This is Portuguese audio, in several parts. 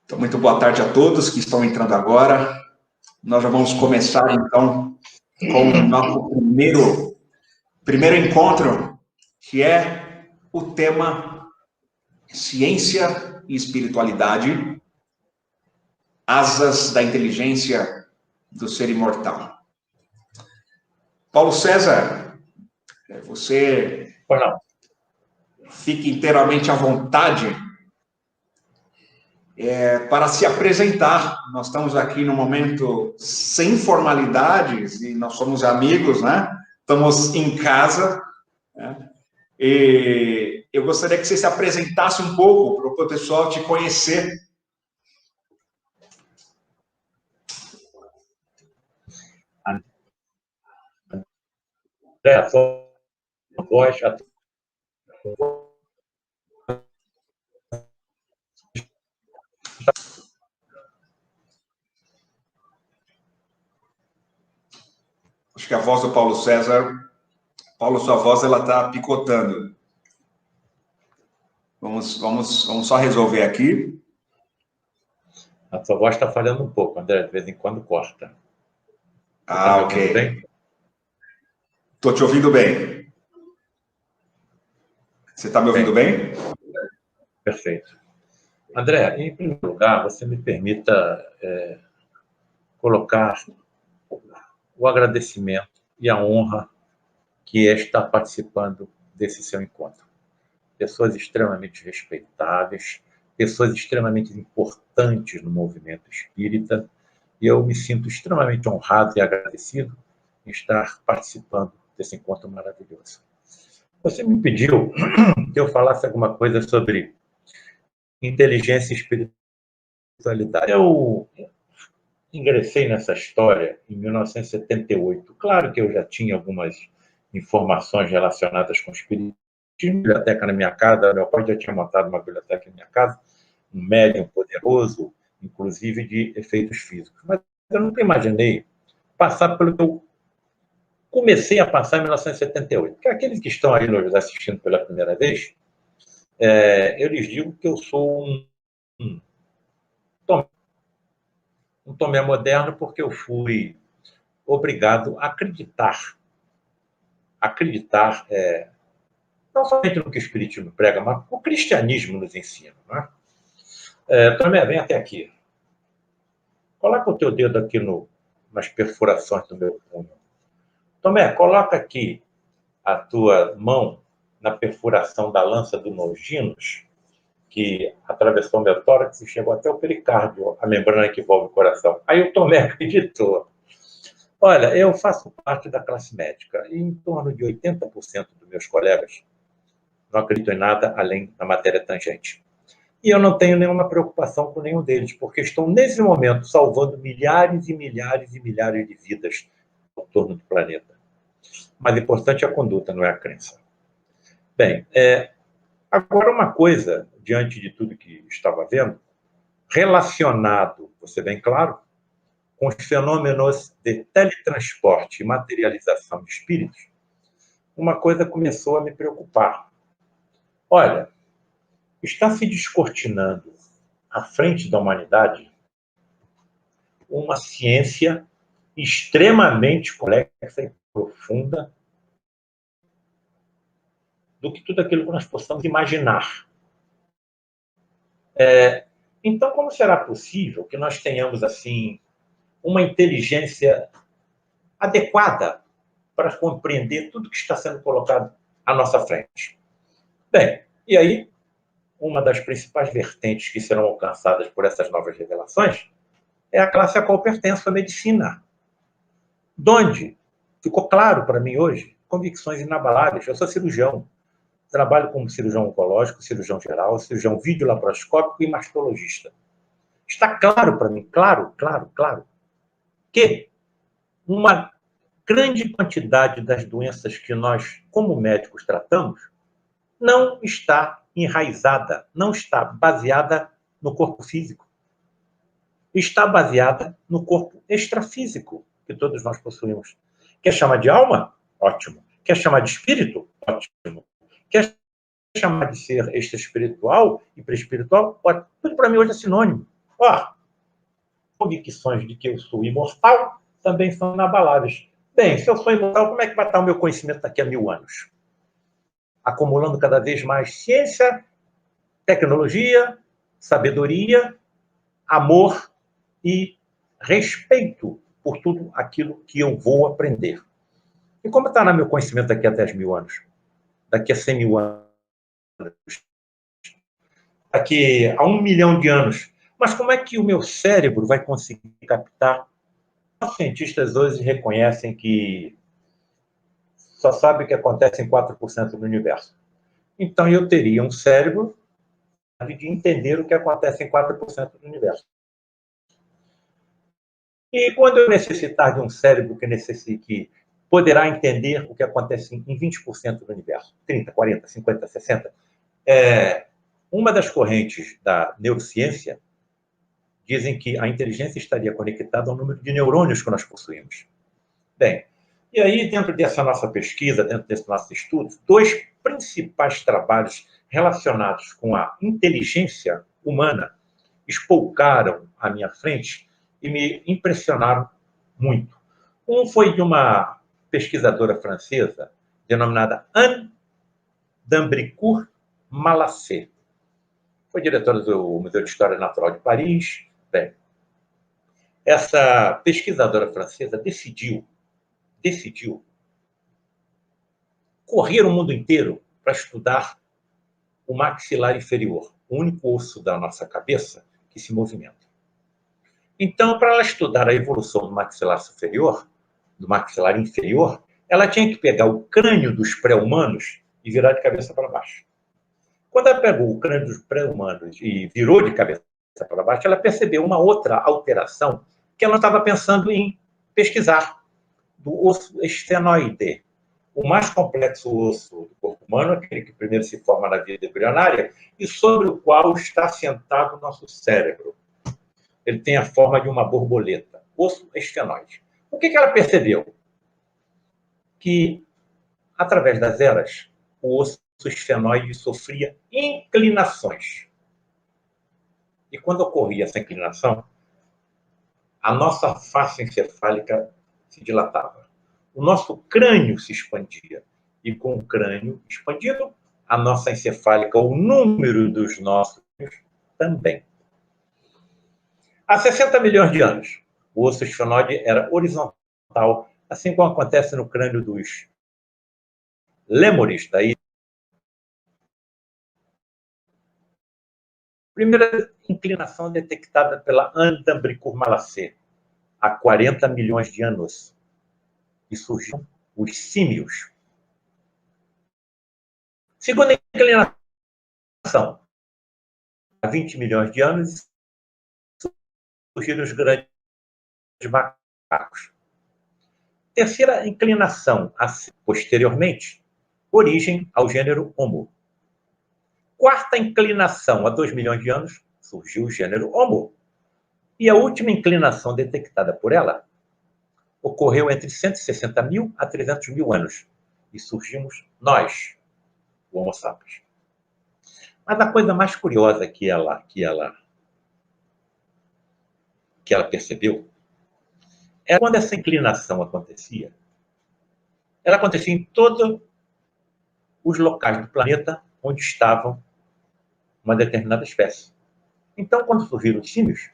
Então, muito boa tarde a todos que estão entrando agora. Nós já vamos começar, então, com o nosso primeiro encontro, que é o tema Ciência e Espiritualidade, Asas da Inteligência do Ser Imortal. Paulo César, você fique inteiramente à vontade para se apresentar. Nós estamos aqui no momento sem formalidades e nós somos amigos, né? Estamos em casa, né? E eu gostaria que você se apresentasse um pouco para o pessoal te conhecer. A sua voz, Acho que a voz do Paulo César, Paulo, sua voz ela está picotando. Vamos só resolver aqui. A sua voz está falhando um pouco, André, de vez em quando corta. Ok. Estou te ouvindo bem. Você está me ouvindo bem? Perfeito. André, em primeiro lugar, você me permita colocar o agradecimento e a honra que é estar participando desse seu encontro. Pessoas extremamente respeitáveis, pessoas extremamente importantes no movimento espírita, e eu me sinto extremamente honrado e agradecido em estar participando desse encontro maravilhoso. Você me pediu que eu falasse alguma coisa sobre inteligência e espiritualidade. Eu ingressei nessa história em 1978. Claro que eu já tinha algumas informações relacionadas com o espiritismo, biblioteca na minha casa, meu pai já tinha montado uma biblioteca na minha casa, um médium poderoso, inclusive de efeitos físicos. Mas eu nunca imaginei passar pelo que eu comecei a passar em 1978. Porque aqueles que estão aí nos assistindo pela primeira vez, eu lhes digo que eu sou um Tomé moderno porque eu fui obrigado a acreditar não somente no que o espiritismo prega, mas o cristianismo nos ensina. Né? Tomé, vem até aqui. Coloca o teu dedo aqui nas perfurações do meu punho. Tomé, coloca aqui a tua mão na perfuração da lança do Longinos, que atravessou meu tórax e chegou até o pericárdio, a membrana que envolve o coração. Aí o Tomé acreditou. Olha, eu faço parte da classe médica e em torno de 80% dos meus colegas não acreditam em nada além da matéria tangente. E eu não tenho nenhuma preocupação com nenhum deles, porque estão, nesse momento, salvando milhares e milhares e milhares de vidas ao torno do planeta. Mas importante é a conduta, não é a crença. Bem, agora uma coisa, diante de tudo que estava vendo, relacionado, você bem claro, com os fenômenos de teletransporte e materialização de espíritos, uma coisa começou a me preocupar. Olha, está se descortinando à frente da humanidade uma ciência extremamente complexa e profunda do que tudo aquilo que nós possamos imaginar. Então, como será possível que nós tenhamos, assim, uma inteligência adequada para compreender tudo que está sendo colocado à nossa frente? Bem, e aí, uma das principais vertentes que serão alcançadas por essas novas revelações é a classe a qual pertenço, a medicina. Donde ficou claro para mim hoje, convicções inabaláveis. Eu sou cirurgião, trabalho como cirurgião oncológico, cirurgião geral, cirurgião videolaparoscópico e mastologista. Está claro para mim, claro, que uma grande quantidade das doenças que nós, como médicos, tratamos, não está enraizada, não está baseada no corpo físico. Está baseada no corpo extrafísico que todos nós possuímos. Quer chamar de alma? Ótimo. Quer chamar de espírito? Ótimo. Quer chamar de ser extra-espiritual e pré-espiritual, tudo para mim hoje é sinônimo. Ó, convicções de que eu sou imortal também são inabaláveis. Bem, se eu sou imortal, como é que vai estar o meu conhecimento daqui a 1000 anos? Acumulando cada vez mais ciência, tecnologia, sabedoria, amor e respeito por tudo aquilo que eu vou aprender. E como está no meu conhecimento daqui a 10.000 anos? Daqui a 100.000 anos? Daqui a 1 milhão de anos? Mas como é que o meu cérebro vai conseguir captar? Os cientistas hoje reconhecem que só sabe o que acontece em 4% do universo. Então, eu teria um cérebro de entender o que acontece em 4% do universo. E quando eu necessitar de um cérebro que poderá entender o que acontece em 20% do universo, 30, 40, 50, 60, uma das correntes da neurociência dizem que a inteligência estaria conectada ao número de neurônios que nós possuímos. Bem, e aí, dentro dessa nossa pesquisa, dentro desse nosso estudo, 2 principais trabalhos relacionados com a inteligência humana espoucaram à minha frente e me impressionaram muito. Um foi de uma pesquisadora francesa denominada Anne d'Ambricourt Malassé. Foi diretora do Museu de História Natural de Paris. Bem, essa pesquisadora francesa decidiu correr o mundo inteiro para estudar o maxilar inferior, o único osso da nossa cabeça que se movimenta. Então, para ela estudar a evolução do maxilar superior, do maxilar inferior, ela tinha que pegar o crânio dos pré-humanos e virar de cabeça para baixo. Quando ela pegou o crânio dos pré-humanos e virou de cabeça para baixo, ela percebeu uma outra alteração que ela não estava pensando em pesquisar, do osso esfenoide, o mais complexo osso do corpo humano, aquele que primeiro se forma na vida embrionária e sobre o qual está assentado o nosso cérebro. Ele tem a forma de uma borboleta, osso esfenoide. O que ela percebeu? Que, através das eras, o osso esfenoide sofria inclinações. E quando ocorria essa inclinação, a nossa face encefálica se dilatava. O nosso crânio se expandia. E com o crânio expandido, a nossa encefálica, o número dos nossos também. Há 60 milhões de anos, o osso esfenoide era horizontal, assim como acontece no crânio dos lêmures da ilha. Primeira inclinação detectada pela Anne d'Ambricourt Malassé, há 40 milhões de anos. E surgiram os símios. Segunda inclinação, há 20 milhões de anos, surgiram os grandes macacos. Terceira inclinação, posteriormente, origem ao gênero Homo. Quarta inclinação, há 2 milhões de anos, surgiu o gênero Homo. E a última inclinação detectada por ela ocorreu entre 160 mil a 300 mil anos. E surgimos nós, o Homo sapiens. Mas a coisa mais curiosa que ela percebeu é quando essa inclinação acontecia. Ela acontecia em todos os locais do planeta onde estavam uma determinada espécie. Então, quando surgiram os símios,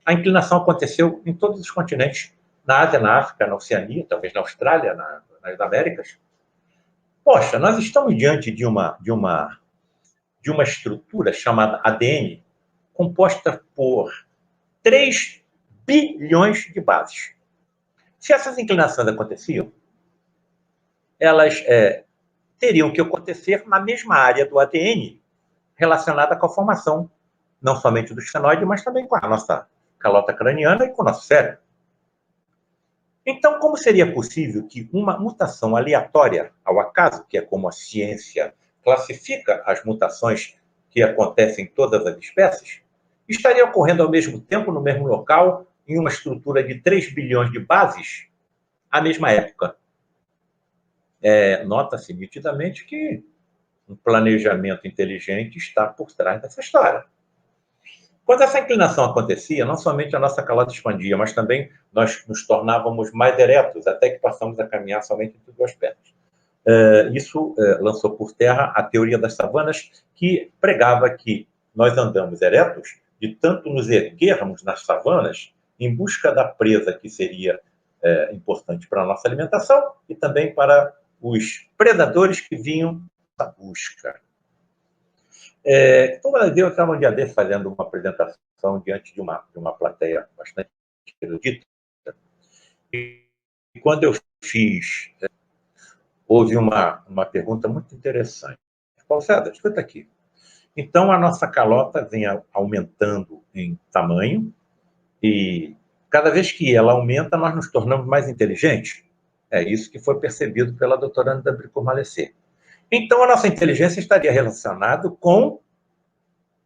a inclinação aconteceu em todos os continentes, na Ásia, na África, na Oceania, talvez na Austrália, nas Américas. Poxa, nós estamos diante de uma estrutura chamada ADN, composta por 3 bilhões de bases. Se essas inclinações aconteciam, elas teriam que acontecer na mesma área do ADN relacionada com a formação, não somente do esfenoide, mas também com a nossa calota craniana e com o nosso cérebro. Então, como seria possível que uma mutação aleatória ao acaso, que é como a ciência classifica as mutações que acontecem em todas as espécies, estaria ocorrendo ao mesmo tempo, no mesmo local, em uma estrutura de 3 bilhões de bases, à mesma época? Nota-se nitidamente que um planejamento inteligente está por trás dessa história. Quando essa inclinação acontecia, não somente a nossa calota expandia, mas também nós nos tornávamos mais eretos, até que passamos a caminhar somente entre duas pernas. Isso lançou por terra a teoria das savanas, que pregava que nós andamos eretos de tanto nos erguermos nas savanas em busca da presa que seria importante para a nossa alimentação e também para os predadores que vinham à busca. No Brasil, eu estava um dia desse fazendo uma apresentação diante de uma plateia bastante erudita. E quando eu fiz, houve uma pergunta muito interessante. Paulo César, escuta aqui. Então, a nossa calota vem aumentando em tamanho e cada vez que ela aumenta, nós nos tornamos mais inteligentes. É isso que foi percebido pela doutora Ana Bricourt-Malesser. Então, a nossa inteligência estaria relacionada com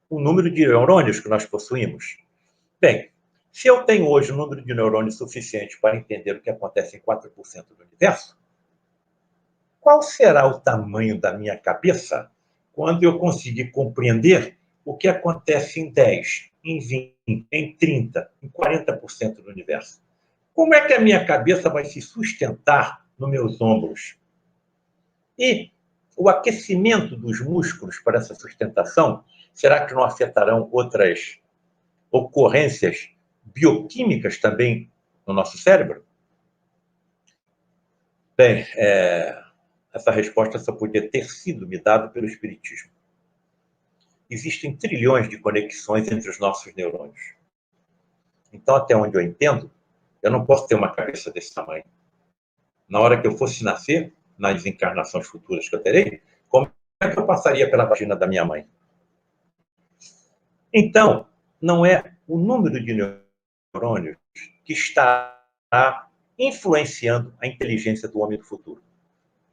o número de neurônios que nós possuímos. Bem, se eu tenho hoje um número de neurônios suficiente para entender o que acontece em 4% do universo, qual será o tamanho da minha cabeça quando eu conseguir compreender o que acontece em 10, em 20, em 30, em 40% do universo? Como é que a minha cabeça vai se sustentar nos meus ombros? E o aquecimento dos músculos para essa sustentação, será que não afetarão outras ocorrências bioquímicas também no nosso cérebro? Bem, essa resposta só podia ter sido me dada pelo Espiritismo. Existem trilhões de conexões entre os nossos neurônios. Então, até onde eu entendo, eu não posso ter uma cabeça desse tamanho. Na hora que eu fosse nascer, nas encarnações futuras que eu terei, como é que eu passaria pela vagina da minha mãe? Então, não é o número de neurônios que está influenciando a inteligência do homem do futuro.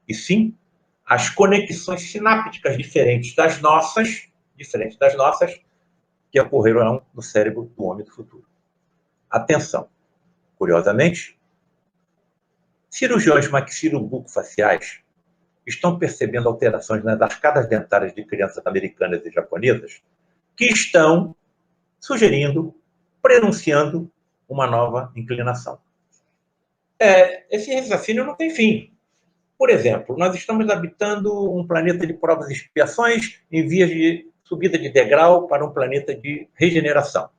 E sim, as conexões sinápticas diferentes das nossas, que ocorrerão no cérebro do homem do futuro. Atenção! Curiosamente, cirurgiões maxilobucofaciais estão percebendo alterações nas arcadas dentárias de crianças americanas e japonesas que estão sugerindo, prenunciando uma nova inclinação. Esse raciocínio não tem fim. Por exemplo, nós estamos habitando um planeta de provas e expiações em vias de subida de degrau para um planeta de regeneração.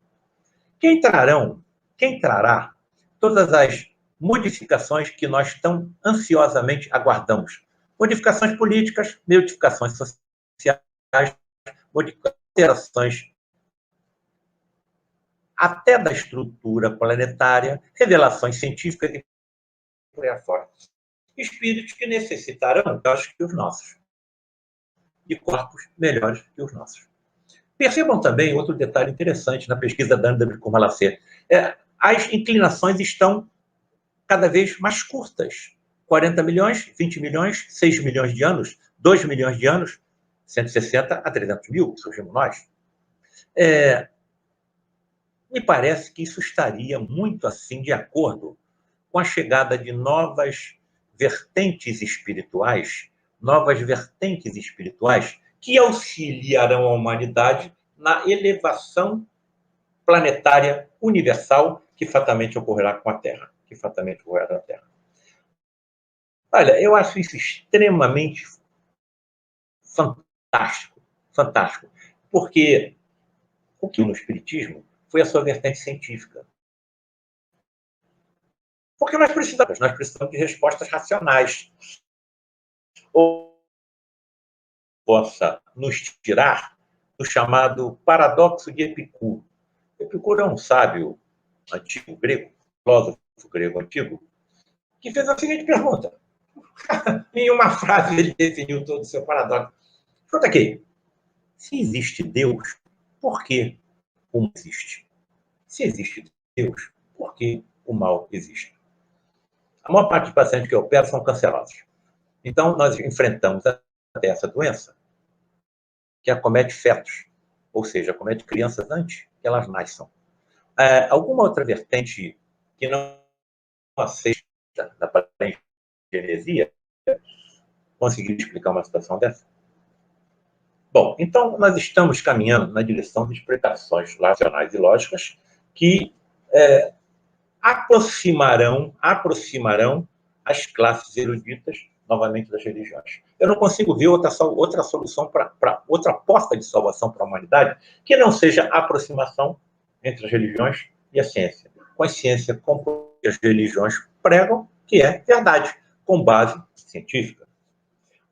Quem trará todas as modificações que nós tão ansiosamente aguardamos? Modificações políticas, modificações sociais, alterações até da estrutura planetária, revelações científicas e por aí afora. Espíritos que necessitarão melhores que os nossos, de corpos melhores que os nossos. Percebam também outro detalhe interessante na pesquisa da Ana Bricourt-Malesser. As inclinações estão cada vez mais curtas. 40 milhões, 20 milhões, 6 milhões de anos, 2 milhões de anos, 160 a 300 mil, surgimos nós. Me parece que isso estaria muito assim de acordo com a chegada de novas vertentes espirituais que auxiliarão a humanidade na elevação planetária universal que fatalmente ocorrerá com a Terra. Olha, eu acho isso extremamente fantástico, porque o que no Espiritismo foi a sua vertente científica. Porque nós precisamos de respostas racionais. Ou possa nos tirar do chamado paradoxo de Epicuro. Epicuro é um sábio antigo grego, filósofo grego antigo, que fez a seguinte pergunta. Em uma frase ele definiu todo o seu paradoxo. Escuta aqui. Se existe Deus, por que o mal existe? Se existe Deus, por que o mal existe? A maior parte dos pacientes que eu opero são cancerosos. Então, nós enfrentamos até essa doença que acomete fetos, ou seja, acomete crianças antes que elas nasçam. Alguma outra vertente que não aceita da parengenesia conseguir explicar uma situação dessa? Bom, então nós estamos caminhando na direção de explicações racionais e lógicas que aproximarão as classes eruditas novamente das religiões. Eu não consigo ver outra solução outra porta de salvação para a humanidade que não seja a aproximação entre as religiões e a ciência. Com a ciência, como as religiões pregam, que é verdade, com base científica.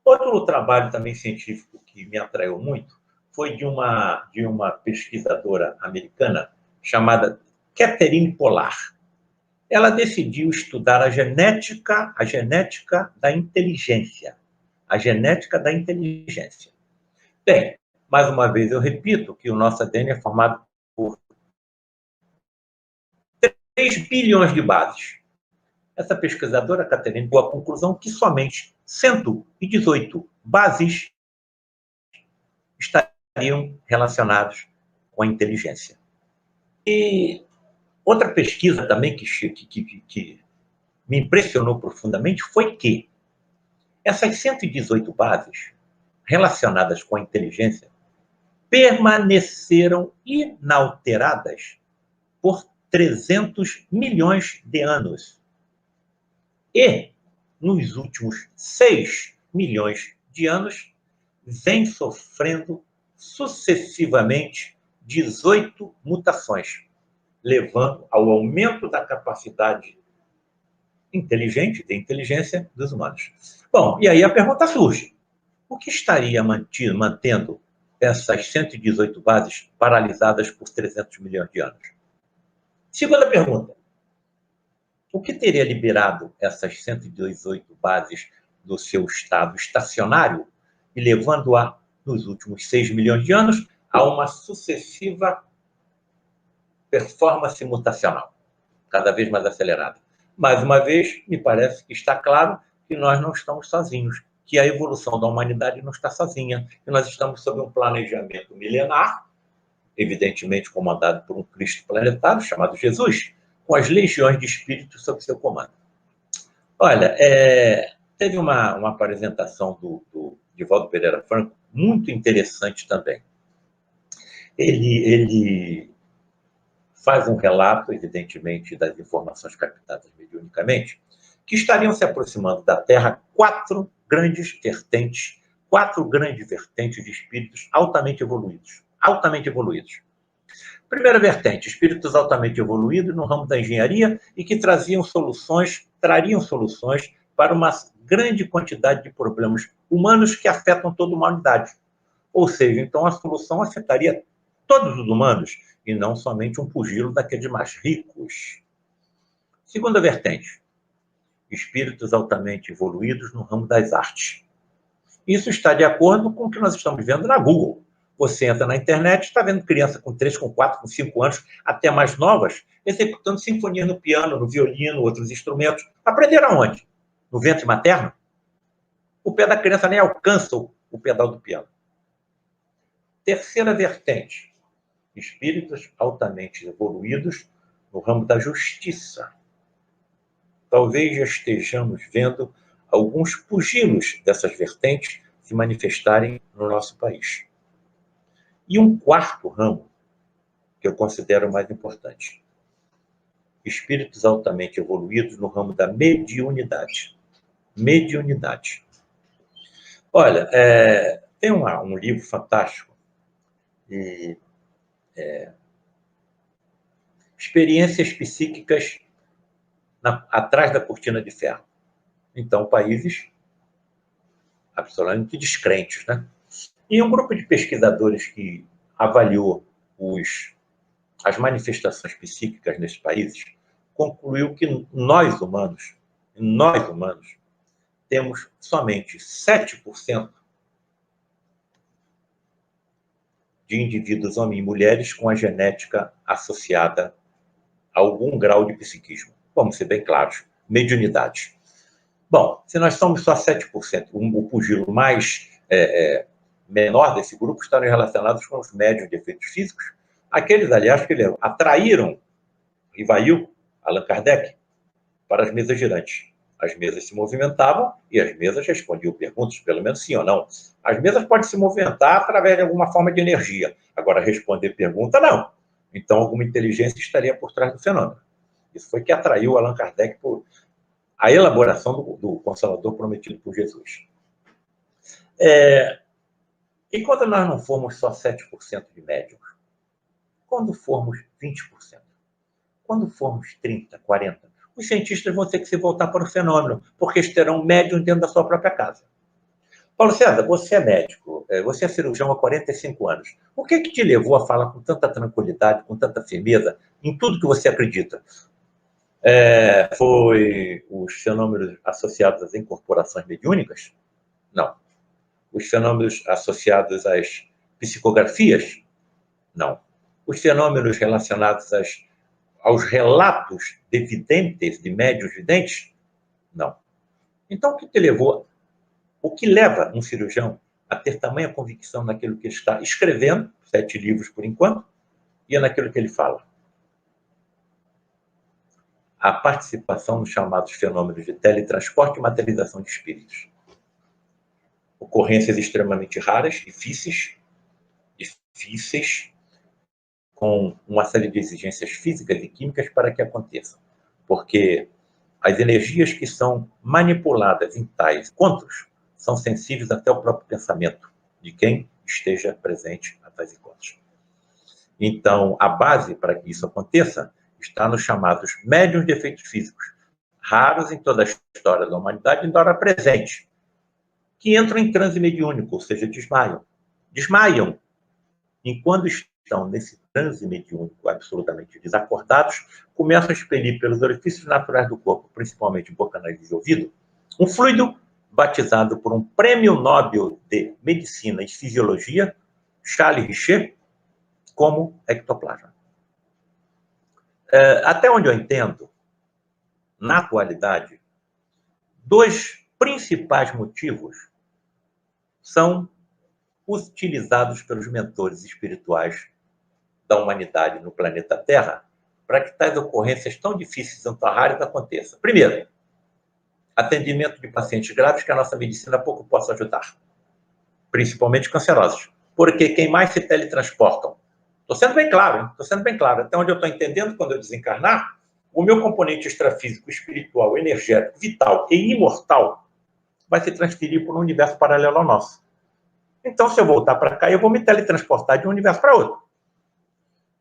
Outro trabalho também científico que me atraiu muito foi de uma pesquisadora americana chamada Catherine Pollard. Ela decidiu estudar a genética da inteligência. A genética da inteligência. Bem, mais uma vez eu repito que o nosso ADN é formado por 3 bilhões de bases. Essa pesquisadora, Catherine, chegou à conclusão que somente 118 bases estariam relacionadas com a inteligência. E outra pesquisa também que me impressionou profundamente foi que essas 118 bases relacionadas com a inteligência permaneceram inalteradas por 300 milhões de anos. E, nos últimos 6 milhões de anos, vem sofrendo sucessivamente 18 mutações, levando ao aumento da capacidade de inteligência dos humanos. Bom, e aí a pergunta surge. O que estaria mantendo essas 118 bases paralisadas por 300 milhões de anos? Segunda pergunta. O que teria liberado essas 118 bases do seu estado estacionário e levando-a, nos últimos 6 milhões de anos, a uma sucessiva performance mutacional, cada vez mais acelerada? Mais uma vez, me parece que está claro que nós não estamos sozinhos, que a evolução da humanidade não está sozinha, que nós estamos sob um planejamento milenar, evidentemente comandado por um Cristo planetário chamado Jesus, com as legiões de espíritos sob seu comando. Olha, teve uma apresentação do Divaldo Pereira Franco muito interessante também. Ele faz um relato, evidentemente, das informações captadas mediunicamente, que estariam se aproximando da Terra 4 grandes vertentes de espíritos altamente evoluídos. Primeira vertente, espíritos altamente evoluídos no ramo da engenharia e que trariam soluções para uma grande quantidade de problemas humanos que afetam toda a humanidade. Ou seja, então a solução afetaria todos os humanos e não somente um pugilo daqueles mais ricos. Segunda vertente, espíritos altamente evoluídos no ramo das artes. Isso está de acordo com o que nós estamos vendo na Google. Você entra na internet, está vendo criança com 3, com 4, com 5 anos, até mais novas, executando sinfonia no piano, no violino, outros instrumentos. Aprenderam onde? No ventre materno? O pé da criança nem alcança o pedal do piano. Terceira vertente, espíritos altamente evoluídos no ramo da justiça. Talvez já estejamos vendo alguns pugilos dessas vertentes se manifestarem no nosso país. E um quarto ramo, que eu considero mais importante, espíritos altamente evoluídos no ramo da mediunidade. Olha, tem um livro fantástico, Experiências Psíquicas atrás da cortina de ferro. Então, países absolutamente descrentes, né? E um grupo de pesquisadores que avaliou as manifestações psíquicas nesses países concluiu que nós humanos, temos somente 7% de indivíduos, homens e mulheres, com a genética associada a algum grau de psiquismo. Vamos ser bem claros, mediunidade. Bom, se nós somos só 7%, o pugilo mais menor desse grupo estarão relacionados com os médiuns de efeitos físicos, aqueles, aliás, que atraíram Rivail, Allan Kardec, para as mesas girantes. As mesas se movimentavam e as mesas respondiam perguntas, pelo menos sim ou não. As mesas podem se movimentar através de alguma forma de energia. Agora, responder pergunta, não. Então, alguma inteligência estaria por trás do fenômeno. Isso foi que atraiu Allan Kardec por a elaboração do Consolador prometido por Jesus. E quando nós não formos só 7% de médiums? Quando formos 20%? Quando formos 30%, 40%? Os cientistas vão ter que se voltar para o fenômeno, porque eles terão médium dentro da sua própria casa. Paulo César, você é médico, você é cirurgião há 45 anos. O que te levou a falar com tanta tranquilidade, com tanta firmeza, em tudo que você acredita? Foi os fenômenos associados às incorporações mediúnicas? Não. Os fenômenos associados às psicografias? Não. Os fenômenos relacionados aos relatos de videntes, de médiuns videntes? Não. Então, o que leva um cirurgião a ter tamanha convicção naquilo que ele está escrevendo, 7 livros por enquanto, e naquilo que ele fala? A participação nos chamados fenômenos de teletransporte e materialização de espíritos. Ocorrências extremamente raras, difíceis, com uma série de exigências físicas e químicas para que aconteçam. Porque as energias que são manipuladas em tais encontros são sensíveis até ao próprio pensamento de quem esteja presente a tais encontros. Então, a base para que isso aconteça está nos chamados médiuns de efeitos físicos, raros em toda a história da humanidade, em hora presente, que entram em transe mediúnico, ou seja, desmaiam. Desmaiam. E quando estão nesse transe mediúnico absolutamente desacordados, começam a expelir pelos orifícios naturais do corpo, principalmente boca, nariz e ouvido, um fluido batizado por um prêmio Nobel de Medicina e Fisiologia, Charles Richer, como ectoplasma. Até onde eu entendo, na atualidade, 2 principais motivos são utilizados pelos mentores espirituais da humanidade no planeta Terra para que tais ocorrências tão difíceis, tão raras, aconteçam. Primeiro, atendimento de pacientes graves que a nossa medicina pouco possa ajudar, principalmente cancerosos, porque quem mais se teletransportam? Estou sendo bem claro, hein? Estou sendo bem claro. Até onde eu estou entendendo, quando eu desencarnar, o meu componente extrafísico, espiritual, energético, vital e imortal vai se transferir para um universo paralelo ao nosso. Então, se eu voltar para cá, eu vou me teletransportar de um universo para outro.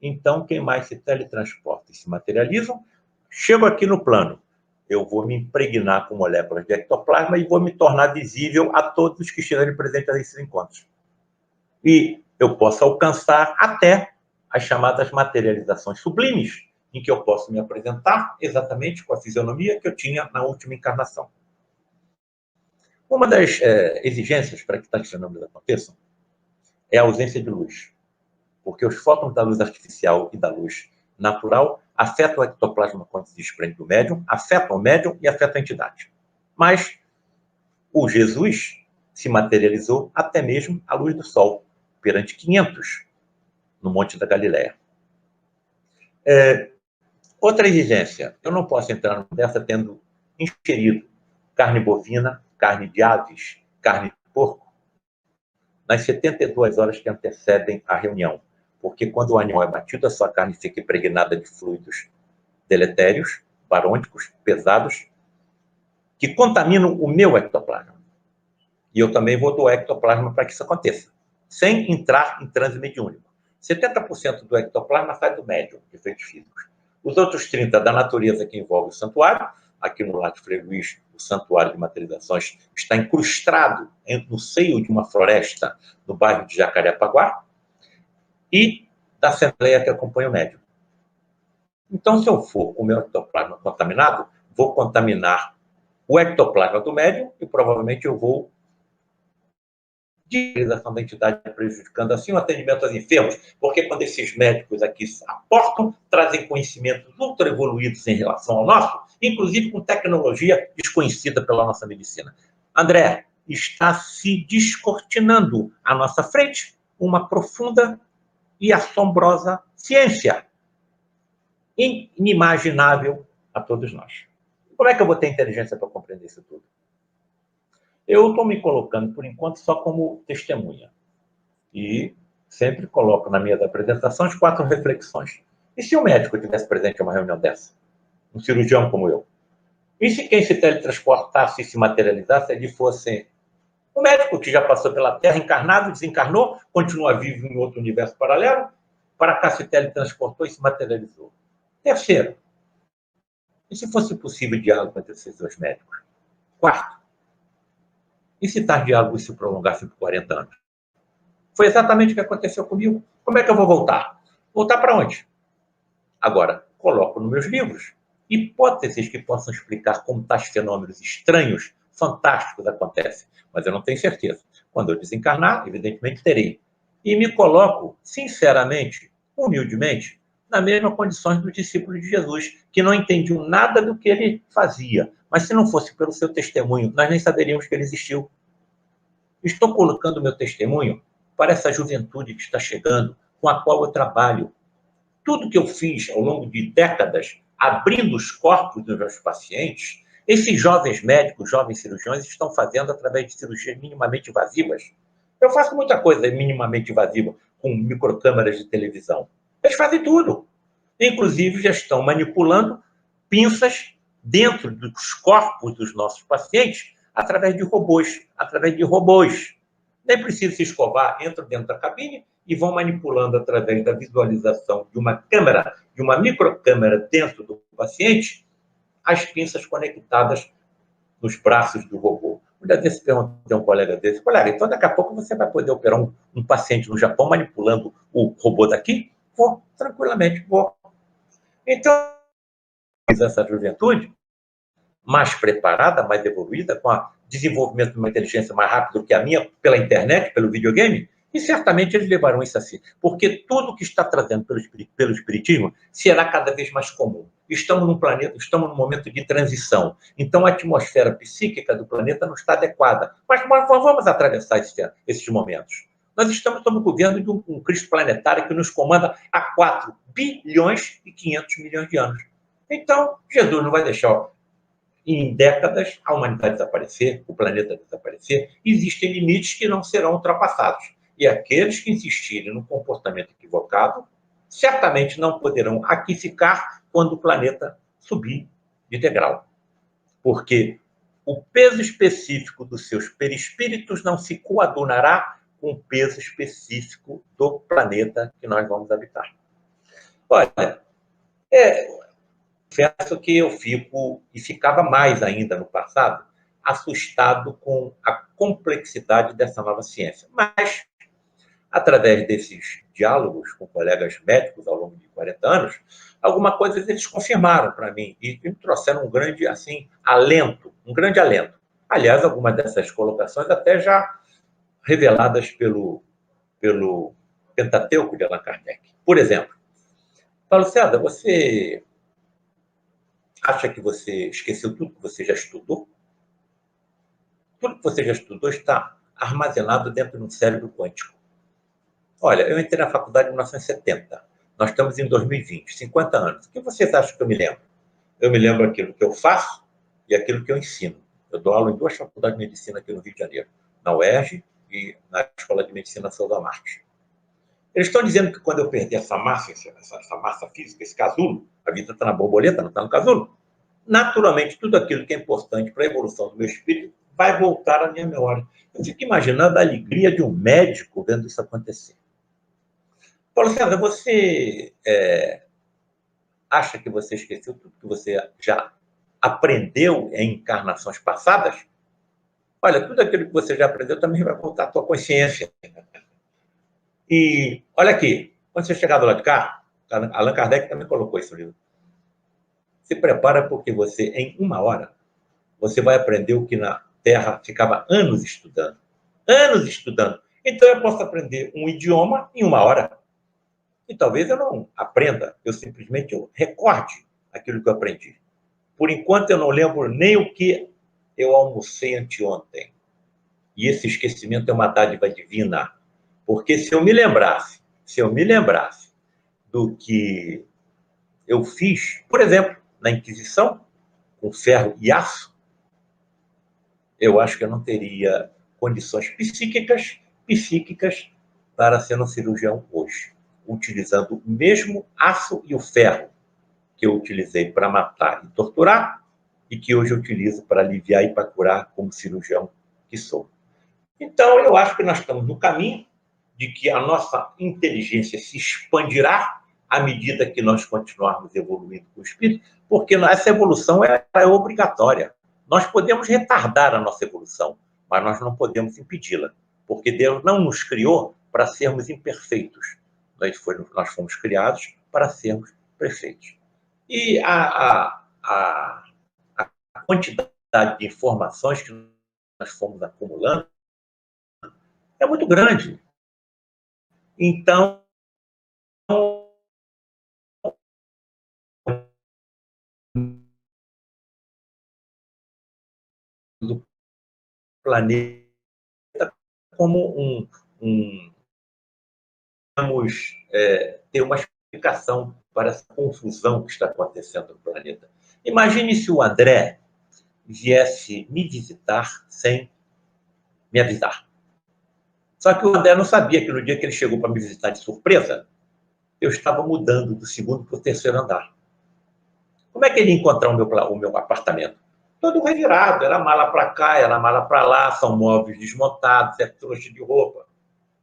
Então, quem mais se teletransporta e se materializam, chego aqui no plano, eu vou me impregnar com moléculas de ectoplasma e vou me tornar visível a todos os que estiverem presentes nesses encontros. E eu posso alcançar até as chamadas materializações sublimes, em que eu posso me apresentar exatamente com a fisionomia que eu tinha na última encarnação. Uma das exigências para que tais fenômenos aconteçam é a ausência de luz, porque os fótons da luz artificial e da luz natural afetam o ectoplasma quando se desprende do médium, afetam o médium e afetam a entidade. Mas o Jesus se materializou até mesmo à luz do sol, perante 500, no Monte da Galileia. Outra exigência, eu não posso entrar numa dessa tendo ingerido carne bovina, carne de aves, carne de porco, nas 72 horas que antecedem a reunião. Porque quando o animal é batido, a sua carne fica impregnada de fluidos deletérios, barônicos, pesados, que contaminam o meu ectoplasma. E eu também vou doar ectoplasma para que isso aconteça, sem entrar em transe mediúnico. 70% do ectoplasma sai do médium, de efeitos físicos. Os outros 30% da natureza que envolve o santuário. Aqui no Lar de Frei Luís, o santuário de materializações está incrustado no seio de uma floresta no bairro de Jacarepaguá, e da assembleia que acompanha o médium. Então, se eu for com o meu ectoplasma contaminado, vou contaminar o ectoplasma do médium e provavelmente eu vou realização da entidade, prejudicando assim o atendimento aos enfermos, porque quando esses médicos aqui aportam, trazem conhecimentos ultra evoluídos em relação ao nosso, inclusive com tecnologia desconhecida pela nossa medicina. André, está se descortinando à nossa frente uma profunda e assombrosa ciência, inimaginável a todos nós. Como é que eu vou ter inteligência para compreender isso tudo? Eu estou me colocando, por enquanto, só como testemunha. E sempre coloco na minha apresentação as 4 reflexões. E se o médico estivesse presente em uma reunião dessa? Um cirurgião como eu? E se quem se teletransportasse e se materializasse, ele fosse um médico que já passou pela Terra, encarnado, desencarnou, continua vivo em outro universo paralelo, para cá se teletransportou e se materializou. Terceiro, e se fosse possível diálogo entre esses 2 médicos? Quarto, e se tais diálogos se prolongassem por 40 anos? Foi exatamente o que aconteceu comigo. Como é que eu vou voltar? Voltar para onde? Agora, coloco nos meus livros hipóteses que possam explicar como tais fenômenos estranhos, fantásticos acontecem. Mas eu não tenho certeza. Quando eu desencarnar, evidentemente terei. E me coloco, sinceramente, humildemente, nas mesmas condições dos discípulos de Jesus, que não entendiam nada do que ele fazia. Mas se não fosse pelo seu testemunho, nós nem saberíamos que ele existiu. Estou colocando o meu testemunho para essa juventude que está chegando, com a qual eu trabalho. Tudo que eu fiz ao longo de décadas, abrindo os corpos dos meus pacientes, esses jovens médicos, jovens cirurgiões, estão fazendo através de cirurgias minimamente invasivas. Eu faço muita coisa minimamente invasiva com microcâmeras de televisão. Eles fazem tudo. Inclusive, já estão manipulando pinças dentro dos corpos dos nossos pacientes através de robôs. Nem precisa se escovar, entram dentro da cabine e vão manipulando através da visualização de uma câmera, de uma microcâmera dentro do paciente, as pinças conectadas nos braços do robô. Um dia desse perguntei a um colega desse, colega, então daqui a pouco você vai poder operar um paciente no Japão manipulando o robô daqui? Vou, tranquilamente, vou. Então, essa juventude mais preparada, mais evoluída, com o desenvolvimento de uma inteligência mais rápida do que a minha, pela internet, pelo videogame, e certamente eles levarão isso assim. Porque tudo que está trazendo pelo Espiritismo será cada vez mais comum. Estamos num planeta, estamos num momento de transição. Então, a atmosfera psíquica do planeta não está adequada. Mas vamos atravessar esses momentos. Nós estamos sob o governo de um Cristo planetário que nos comanda há 4 bilhões e 500 milhões de anos. Então, Jesus não vai deixar em décadas a humanidade desaparecer, o planeta desaparecer. Existem limites que não serão ultrapassados. E aqueles que insistirem no comportamento equivocado certamente não poderão aqui ficar quando o planeta subir de degrau. Porque o peso específico dos seus perispíritos não se coadunará com o peso específico do planeta que nós vamos habitar. Olha, confesso que eu fico, e ficava mais ainda no passado, assustado com a complexidade dessa nova ciência. Mas, através desses diálogos com colegas médicos ao longo de 40 anos, alguma coisa eles confirmaram para mim e me trouxeram um grande alento. Aliás, algumas dessas colocações até já reveladas pelo Pentateuco de Allan Kardec. Por exemplo, Paulo César, você acha que você esqueceu tudo que você já estudou? Tudo que você já estudou está armazenado dentro de um cérebro quântico. Olha, eu entrei na faculdade em 1970. Nós estamos em 2020, 50 anos. O que vocês acham que eu me lembro? Eu me lembro aquilo que eu faço e aquilo que eu ensino. Eu dou aula em 2 faculdades de medicina aqui no Rio de Janeiro, na UERJ e na Escola de Medicina Souza Marques. Eles estão dizendo que quando eu perder essa massa física, esse casulo, a vida está na borboleta, não está no casulo, naturalmente tudo aquilo que é importante para a evolução do meu espírito vai voltar à minha memória. Eu fico imaginando a alegria de um médico vendo isso acontecer. Paulo César, você acha que você esqueceu tudo que você já aprendeu em encarnações passadas? Olha, tudo aquilo que você já aprendeu também vai voltar à tua consciência. E olha aqui, quando você chegar do lado de cá, Allan Kardec também colocou isso no livro. Se prepara porque você, em 1 hora, você vai aprender o que na Terra ficava anos estudando. Anos estudando. Então eu posso aprender um idioma em 1 hora. E talvez eu não aprenda, eu simplesmente recorde aquilo que eu aprendi. Por enquanto eu não lembro nem o que eu almocei anteontem. E esse esquecimento é uma dádiva divina. Porque se eu me lembrasse do que eu fiz, por exemplo, na Inquisição, com ferro e aço, eu acho que eu não teria condições psíquicas para ser um cirurgião hoje, utilizando o mesmo aço e o ferro que eu utilizei para matar e torturar e que hoje eu utilizo para aliviar e para curar como cirurgião que sou. Então, eu acho que nós estamos no caminho de que a nossa inteligência se expandirá à medida que nós continuarmos evoluindo com o espírito, porque essa evolução é obrigatória. Nós podemos retardar a nossa evolução, mas nós não podemos impedi-la, porque Deus não nos criou para sermos imperfeitos. Nós fomos criados para sermos perfeitos. E a quantidade de informações que nós fomos acumulando é muito grande. Então, do planeta como vamos ter uma explicação para essa confusão que está acontecendo no planeta. Imagine se o André viesse me visitar sem me avisar. Só que o André não sabia que no dia que ele chegou para me visitar de surpresa, eu estava mudando do segundo para o terceiro andar. Como é que ele ia encontrar o meu apartamento? Todo revirado, era mala para cá, era mala para lá, são móveis desmontados, é trouxa de roupa.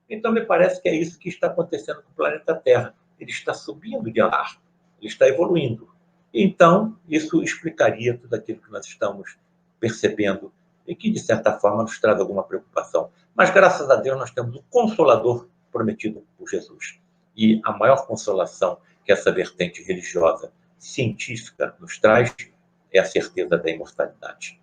Então, me parece que é isso que está acontecendo com o planeta Terra. Ele está subindo de andar, ele está evoluindo. Então, isso explicaria tudo aquilo que nós estamos percebendo e que, de certa forma, nos traz alguma preocupação. Mas, graças a Deus, nós temos o Consolador prometido por Jesus. E a maior consolação que essa vertente religiosa, científica, nos traz é a certeza da imortalidade.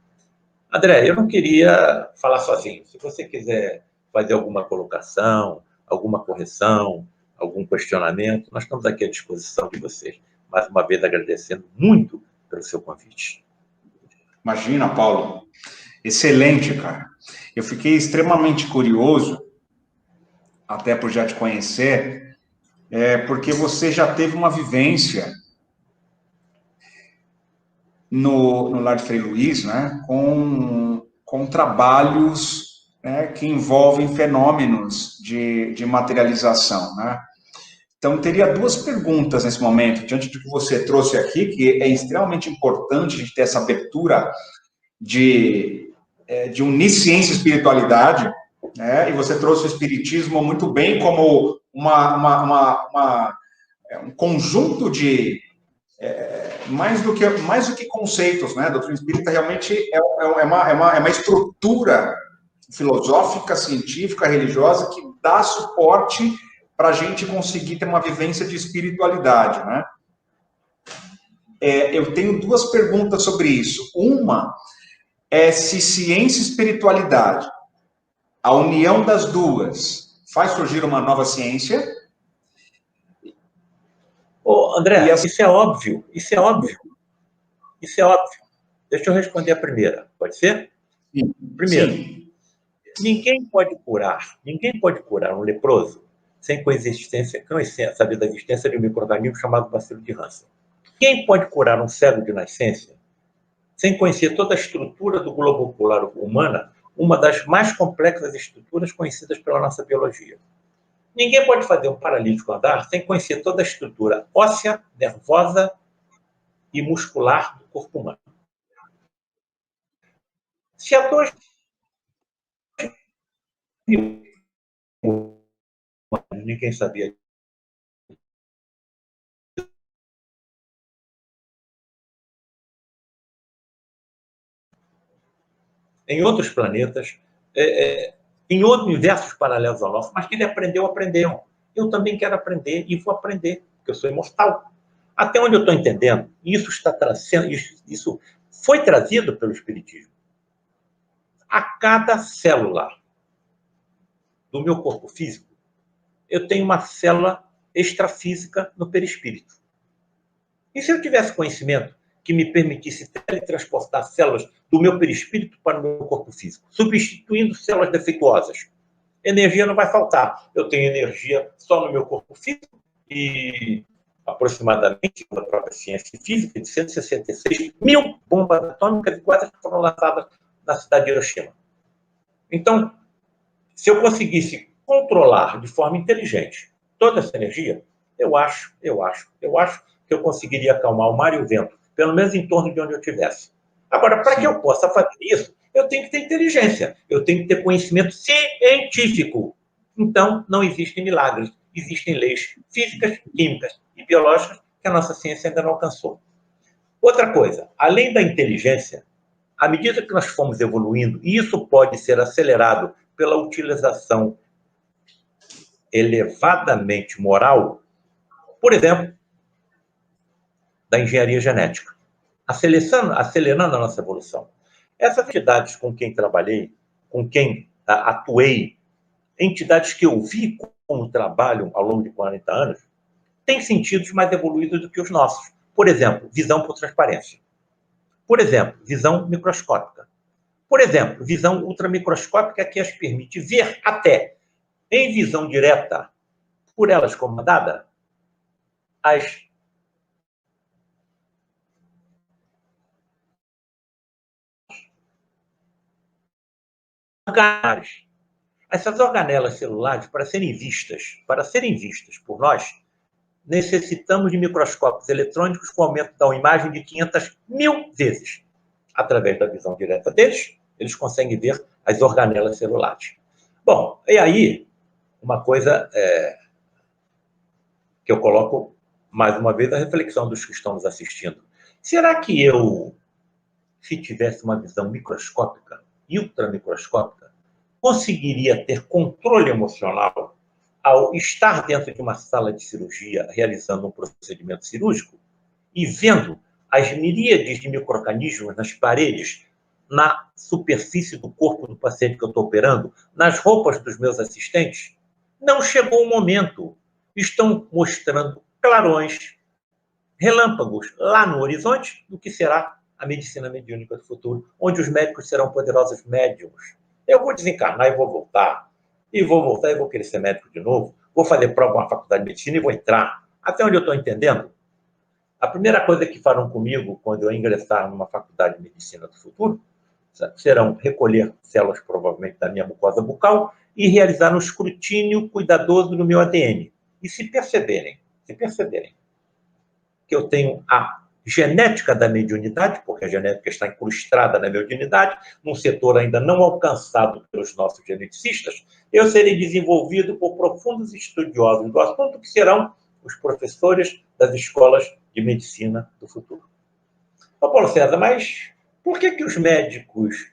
André, eu não queria falar sozinho. Se você quiser fazer alguma colocação, alguma correção, algum questionamento, nós estamos aqui à disposição de vocês. Mais uma vez, agradecendo muito pelo seu convite. Imagina, Paulo. Excelente, cara. Eu fiquei extremamente curioso, até por já te conhecer, porque você já teve uma vivência no Lar de Frei Luiz, né, com trabalhos, né, que envolvem fenômenos de materialização, né? Então, teria duas perguntas nesse momento, diante do que você trouxe aqui, que é extremamente importante a gente ter essa abertura de unir ciência e espiritualidade, né? E você trouxe o espiritismo muito bem como um conjunto de mais do que conceitos, né? A doutrina espírita realmente é uma estrutura filosófica, científica, religiosa que dá suporte para a gente conseguir ter uma vivência de espiritualidade, né? Eu tenho duas perguntas sobre isso. Uma é se ciência e espiritualidade, a união das duas, faz surgir uma nova ciência. André, isso é óbvio. Deixa eu responder a primeira, pode ser? Sim. Primeiro, Sim. Ninguém pode curar um leproso sem saber da existência de um micro-organismo chamado bacilo de Hansen. Quem pode curar um cego de nascença sem conhecer toda a estrutura do globo ocular humana, uma das mais complexas estruturas conhecidas pela nossa biologia? Ninguém pode fazer um paralítico andar sem conhecer toda a estrutura óssea, nervosa e muscular do corpo humano. Se há 2.000 ninguém sabia. Em outros planetas, em outros universos paralelos ao nosso, mas que ele aprendeu. Eu também quero aprender e vou aprender, porque eu sou imortal. Até onde eu estou entendendo, isso foi trazido pelo Espiritismo. A cada célula do meu corpo físico, eu tenho uma célula extrafísica no perispírito. E se eu tivesse conhecimento que me permitisse teletransportar células do meu perispírito para o meu corpo físico, substituindo células defeituosas, energia não vai faltar. Eu tenho energia só no meu corpo físico e aproximadamente, segundo a própria ciência física, de 166 mil bombas atômicas iguais que foram lançadas na cidade de Hiroshima. Então, se eu conseguisse controlar de forma inteligente toda essa energia, eu acho que eu conseguiria acalmar o mar e o vento, pelo menos em torno de onde eu estivesse. Agora, para que eu possa fazer isso, eu tenho que ter inteligência, eu tenho que ter conhecimento científico. Então, não existem milagres, existem leis físicas, químicas e biológicas que a nossa ciência ainda não alcançou. Outra coisa, além da inteligência, à medida que nós fomos evoluindo, e isso pode ser acelerado pela utilização elevadamente moral, por exemplo, da engenharia genética, acelerando a nossa evolução. Essas entidades com quem trabalhei, com quem atuei, entidades que eu vi como trabalham ao longo de 40 anos, têm sentidos mais evoluídos do que os nossos. Por exemplo, visão por transparência. Por exemplo, visão microscópica. Por exemplo, visão ultramicroscópica que as permite ver até, em visão direta, por elas comandada, as organelas. Essas organelas celulares, para serem vistas por nós, necessitamos de microscópios eletrônicos com aumento da imagem de 500 mil vezes. Através da visão direta deles, eles conseguem ver as organelas celulares. Bom, e aí, uma coisa que eu coloco, mais uma vez, a reflexão dos que estão nos assistindo. Será que eu, se tivesse uma visão microscópica e ultramicroscópica, conseguiria ter controle emocional ao estar dentro de uma sala de cirurgia, realizando um procedimento cirúrgico e vendo as miríades de micro-organismos nas paredes, na superfície do corpo do paciente que eu estou operando, nas roupas dos meus assistentes? Não chegou o momento. Estão mostrando clarões, relâmpagos lá no horizonte do que será a medicina mediúnica do futuro, onde os médicos serão poderosos médiums. Eu vou desencarnar e vou voltar, e vou querer ser médico de novo, vou fazer prova na faculdade de medicina e vou entrar. Até onde eu estou entendendo? A primeira coisa que farão comigo quando eu ingressar numa faculdade de medicina do futuro serão recolher células, provavelmente, da minha mucosa bucal e realizar um escrutínio cuidadoso no meu ADN. E se perceberem que eu tenho a genética da mediunidade, porque a genética está incrustada na mediunidade, num setor ainda não alcançado pelos nossos geneticistas, eu serei desenvolvido por profundos estudiosos do assunto, que serão os professores das escolas de medicina do futuro. Ô, Paulo César, mas por que os médicos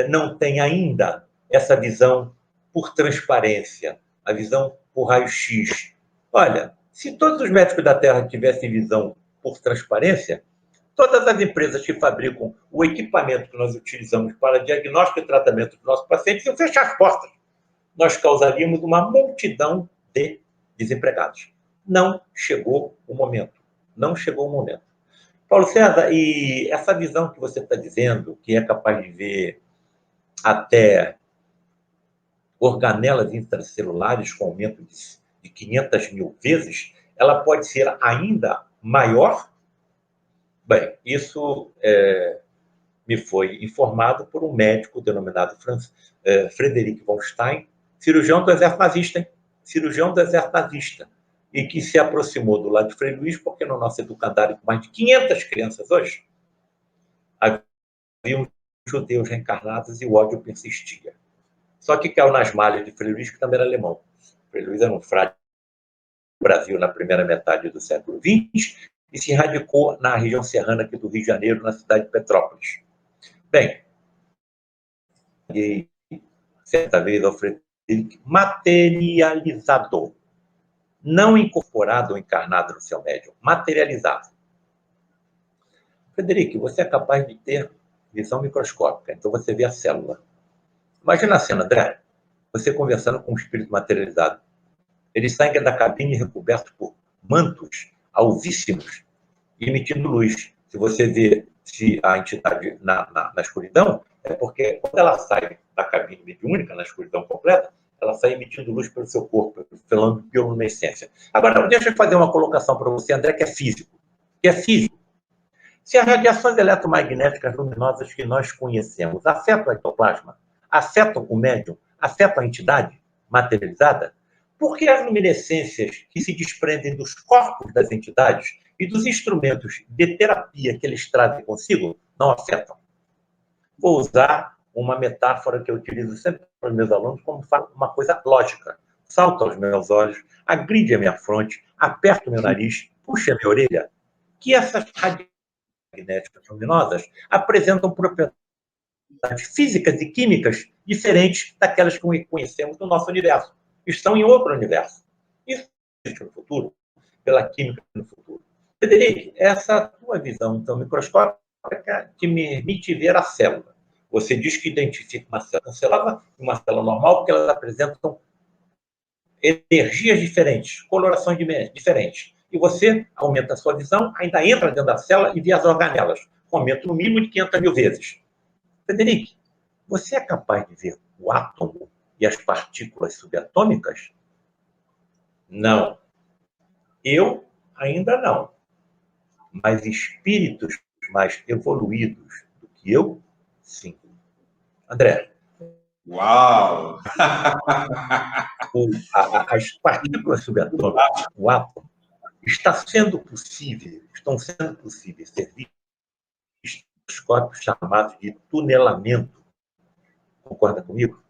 não têm ainda essa visão por transparência, a visão por raio-x? Olha, se todos os médicos da Terra tivessem visão por transparência, todas as empresas que fabricam o equipamento que nós utilizamos para diagnóstico e tratamento dos nossos pacientes iam fechar as portas. Nós causaríamos uma multidão de desempregados. Não chegou o momento. Não chegou o momento. Paulo César, e essa visão que você está dizendo, que é capaz de ver até organelas intracelulares com aumento de 500 mil vezes, ela pode ser ainda maior? Bem, isso me foi informado por um médico denominado Frederic von Stein, cirurgião do exército nazista, e que se aproximou do lado de Frei Luís, porque no nosso educandário, com mais de 500 crianças hoje, haviam judeus reencarnados e o ódio persistia. Só que caiu nas malhas de Frei Luís, que também era alemão. Frei Luís era um frade no Brasil na primeira metade do século XX e se radicou na região serrana aqui do Rio de Janeiro, na cidade de Petrópolis. Bem, e certa vez ao Frederic, materializado, não incorporado ou encarnado no seu médium, materializado. Frederic, você é capaz de ter visão microscópica, então você vê a célula. Imagina a cena, André, você conversando com um espírito materializado. Ele sai da cabine recoberto por mantos alvíssimos, emitindo luz. Se você vê a entidade na escuridão, é porque quando ela sai da cabine mediúnica, na escuridão completa, Ela sai emitindo luz pelo seu corpo, falando bioluminescência. Agora, deixa eu fazer uma colocação para você, André, que é físico. Que é físico. Se as radiações eletromagnéticas luminosas que nós conhecemos afetam o ectoplasma, afetam o médium, afetam a entidade materializada, por que as luminescências que se desprendem dos corpos das entidades e dos instrumentos de terapia que eles trazem consigo não afetam? Vou usar uma metáfora que eu utilizo sempre para os meus alunos como uma coisa lógica. Salta aos meus olhos, agride a minha fronte, aperta o meu nariz, puxa a minha orelha. Que essas radiações magnéticas luminosas apresentam propriedades físicas e químicas diferentes daquelas que conhecemos no nosso universo. Estão em outro universo. Isso existe no futuro, pela química no futuro. Frederico, essa tua visão então microscópica que me permite ver a célula. Você diz que identifica uma célula cancelada e uma célula normal porque elas apresentam energias diferentes, colorações diferentes. E você aumenta a sua visão, ainda entra dentro da célula e vê as organelas, com aumento no mínimo de 500 mil vezes. Frederico, você é capaz de ver o átomo e as partículas subatômicas? Não. Eu ainda não. Mas espíritos mais evoluídos do que eu, sim. André. Uau! As partículas subatômicas, o átomo, estão sendo possíveis ser vistos nos corpos chamados de tunelamento. Concorda comigo?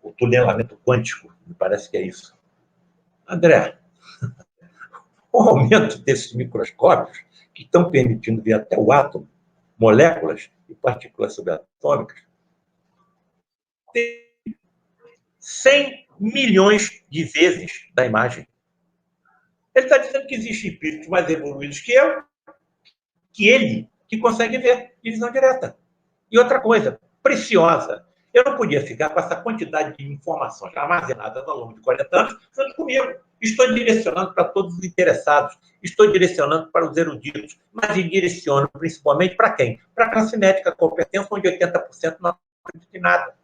O tunelamento quântico, me parece que é isso. André, o aumento desses microscópios que estão permitindo ver até o átomo, moléculas e partículas subatômicas, tem 100 milhões de vezes da imagem. Ele está dizendo que existem espíritos mais evoluídos que eu, que ele, que consegue ver de visão direta. E outra coisa, preciosa, eu não podia ficar com essa quantidade de informações armazenadas ao longo de 40 anos junto comigo. Estou direcionando para todos os interessados, estou direcionando para os eruditos, mas direciono principalmente para quem? Para a classe médica competente, onde 80% não acredita em nada.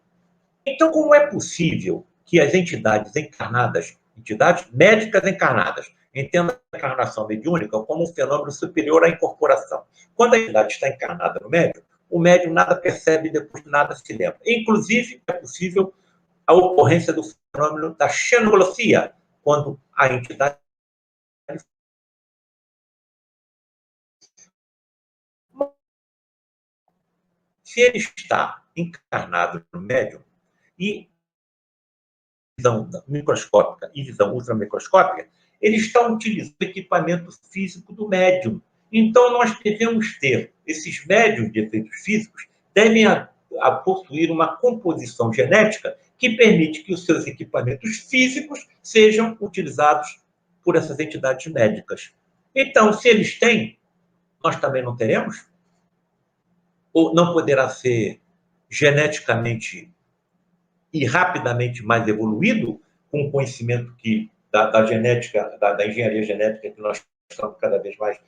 Então, como é possível que as entidades encarnadas, entidades médicas encarnadas, entendam a encarnação mediúnica como um fenômeno superior à incorporação? Quando a entidade está encarnada no médium, o médium nada percebe e depois nada se lembra. Inclusive, é possível a ocorrência do fenômeno da xenoglosia, quando a entidade se ele está encarnado no médium e visão microscópica e visão ultramicroscópica, ele está utilizando o equipamento físico do médium. Então, nós devemos ter, esses médiums de efeitos físicos devem possuir uma composição genética que permite que os seus equipamentos físicos sejam utilizados por essas entidades médicas. Então, se eles têm, nós também não teremos? Ou não poderá ser geneticamente e rapidamente mais evoluído, com o conhecimento da genética, da engenharia genética que nós estamos cada vez mais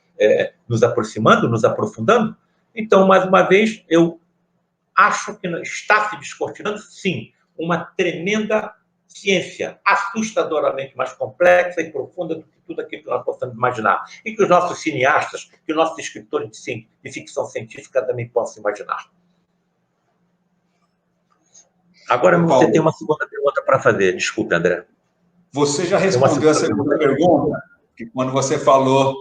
nos aproximando, nos aprofundando? Então, mais uma vez, eu acho que está se descortinando, sim, uma tremenda ciência, assustadoramente mais complexa e profunda do que tudo aquilo que nós possamos imaginar. E que os nossos cineastas, que os nossos escritores de ficção científica também possam imaginar. Agora, você tem uma segunda pergunta para fazer. Desculpe, André. Você já respondeu a segunda pergunta, que quando você falou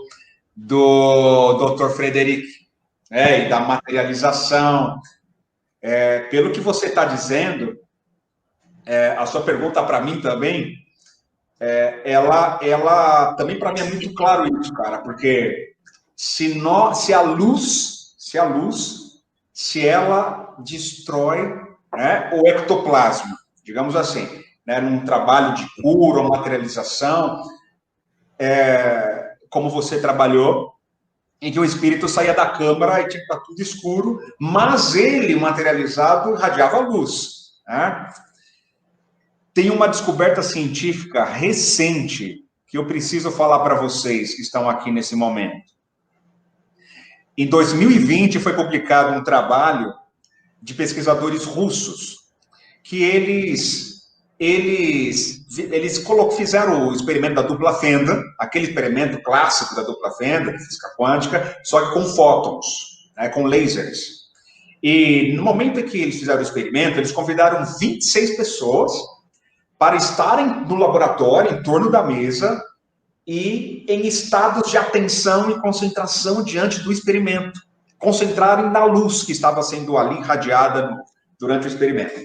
do Dr. Frederico, e da materialização. Pelo que você está dizendo, a sua pergunta para mim também, ela também para mim é muito claro isso, cara, porque se a luz, ela destrói o ectoplasma, digamos assim, num trabalho de cura ou materialização, como você trabalhou, em que o espírito saía da câmara e tinha que estar tudo escuro, mas ele, materializado, irradiava luz. Tem uma descoberta científica recente que eu preciso falar para vocês que estão aqui nesse momento. Em 2020 foi publicado um trabalho de pesquisadores russos que eles eles fizeram o experimento da dupla fenda, aquele experimento clássico da dupla fenda, de física quântica, só que com fótons, né, com lasers. E no momento em que eles fizeram o experimento, eles convidaram 26 pessoas para estarem no laboratório, em torno da mesa, e em estados de atenção e concentração diante do experimento, concentrarem na luz que estava sendo ali irradiada durante o experimento.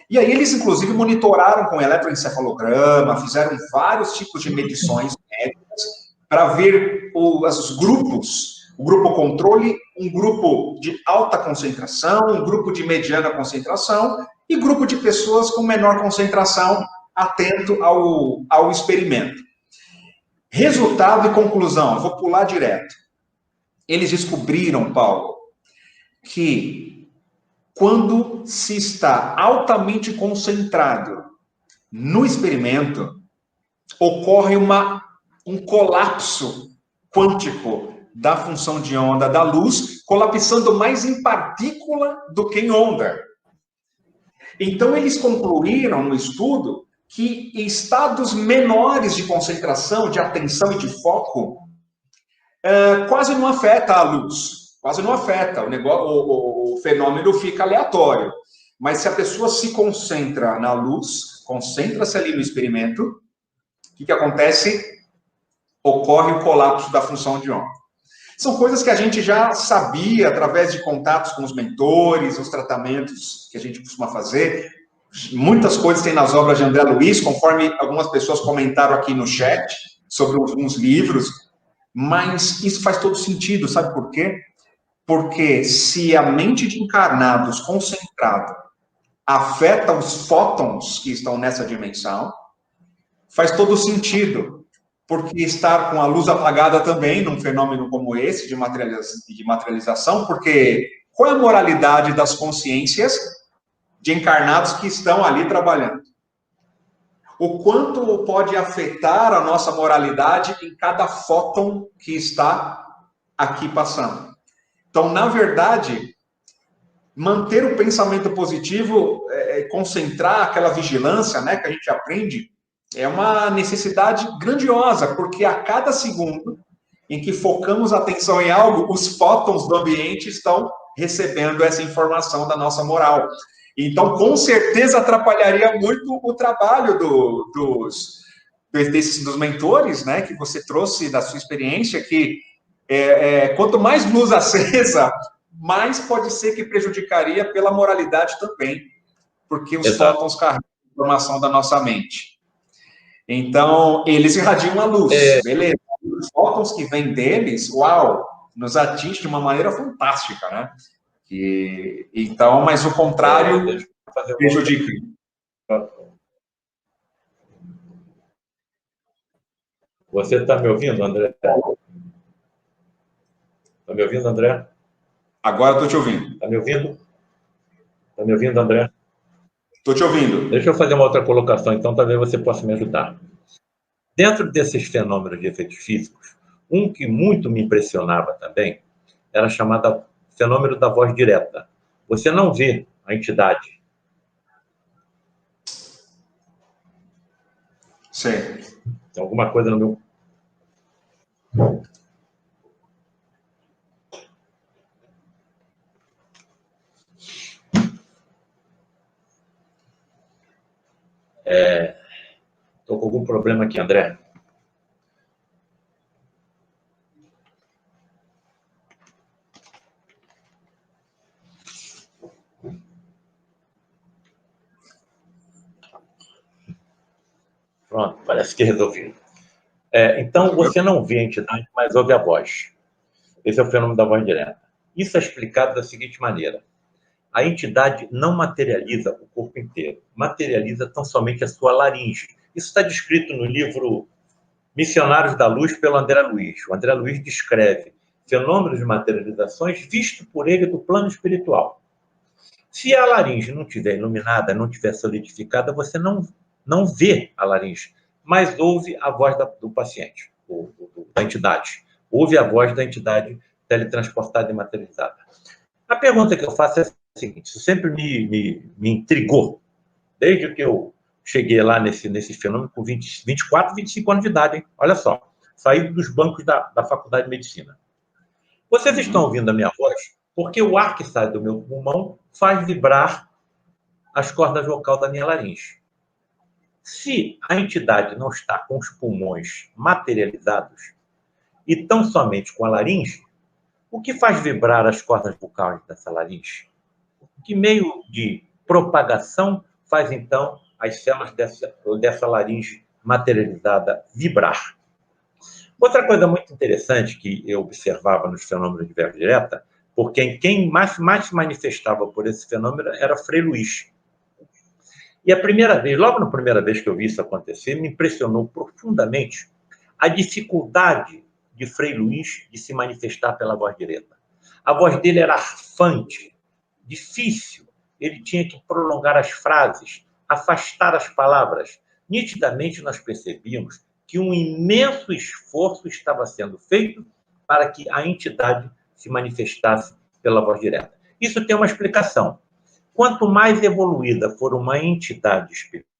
E aí eles, inclusive, monitoraram com eletroencefalograma, fizeram vários tipos de medições médicas para ver os grupos, o grupo controle, um grupo de alta concentração, um grupo de mediana concentração e grupo de pessoas com menor concentração, atento ao experimento. Resultado e conclusão, vou pular direto. Eles descobriram, Paulo, que quando se está altamente concentrado no experimento, ocorre um colapso quântico da função de onda da luz, colapsando mais em partícula do que em onda. Então, eles concluíram no estudo que em estados menores de concentração, de atenção e de foco, quase não afeta a luz, quase não afeta, o fenômeno fica aleatório. Mas se a pessoa se concentra na luz, concentra-se ali no experimento, o que acontece? Ocorre o colapso da função de onda. São coisas que a gente já sabia através de contatos com os mentores, os tratamentos que a gente costuma fazer. Muitas coisas tem nas obras de André Luiz, conforme algumas pessoas comentaram aqui no chat, sobre alguns livros, mas isso faz todo sentido, sabe por quê? Porque se a mente de encarnados concentrada afeta os fótons que estão nessa dimensão, faz todo sentido, porque estar com a luz apagada também, num fenômeno como esse, de materialização, porque qual é a moralidade das consciências de encarnados que estão ali trabalhando? O quanto pode afetar a nossa moralidade em cada fóton que está aqui passando. Então, na verdade, manter o pensamento positivo, concentrar aquela vigilância, né, que a gente aprende, é uma necessidade grandiosa, porque a cada segundo em que focamos a atenção em algo, os fótons do ambiente estão recebendo essa informação da nossa moral. Então, com certeza, atrapalharia muito o trabalho dos mentores, né, que você trouxe da sua experiência, que quanto mais luz acesa, mais pode ser que prejudicaria pela moralidade também, porque os fótons carregam a informação da nossa mente. Então, eles irradiam a luz, beleza. Os fótons que vêm deles, uau, nos atinge de uma maneira fantástica, né? Então, mas o contrário prejudica. Você está me ouvindo, André? Está me ouvindo, André? Agora estou te ouvindo. Está me ouvindo? Está me ouvindo, André? Estou te ouvindo. Deixa eu fazer uma outra colocação, então talvez você possa me ajudar. Dentro desses fenômenos de efeitos físicos, um que muito me impressionava também era chamado fenômeno da voz direta. Você não vê a entidade. Sim. Tem alguma coisa no meu... Estou com algum problema aqui, André. Pronto, parece que resolvi. Então, você não vê a entidade, mas ouve a voz. Esse é o fenômeno da voz direta. Isso é explicado da seguinte maneira. A entidade não materializa o corpo inteiro, materializa tão somente a sua laringe. Isso está descrito no livro Missionários da Luz, pelo André Luiz. O André Luiz descreve fenômenos de materializações visto por ele do plano espiritual. Se a laringe não estiver iluminada, não estiver solidificada, você não vê a laringe, mas ouve a voz do paciente, da entidade. Ouve a voz da entidade teletransportada e materializada. A pergunta que eu faço é a seguinte, isso sempre me intrigou, desde que eu cheguei lá nesse fenômeno com 24, 25 anos de idade, hein? Olha só, saí dos bancos da Faculdade de Medicina. Vocês estão ouvindo a minha voz porque o ar que sai do meu pulmão faz vibrar as cordas vocais da minha laringe. Se a entidade não está com os pulmões materializados e tão somente com a laringe, o que faz vibrar as cordas vocais dessa laringe? Que meio de propagação faz, então, as células dessa laringe materializada vibrar? Outra coisa muito interessante que eu observava nos fenômenos de verbo direta, porque quem mais se manifestava por esse fenômeno era Frei Luís. E logo na primeira vez que eu vi isso acontecer, me impressionou profundamente a dificuldade de Frei Luís de se manifestar pela voz direta. A voz dele era arfante, difícil, ele tinha que prolongar as frases, afastar as palavras. Nitidamente nós percebíamos que um imenso esforço estava sendo feito para que a entidade se manifestasse pela voz direta. Isso tem uma explicação. Quanto mais evoluída for uma entidade espiritual,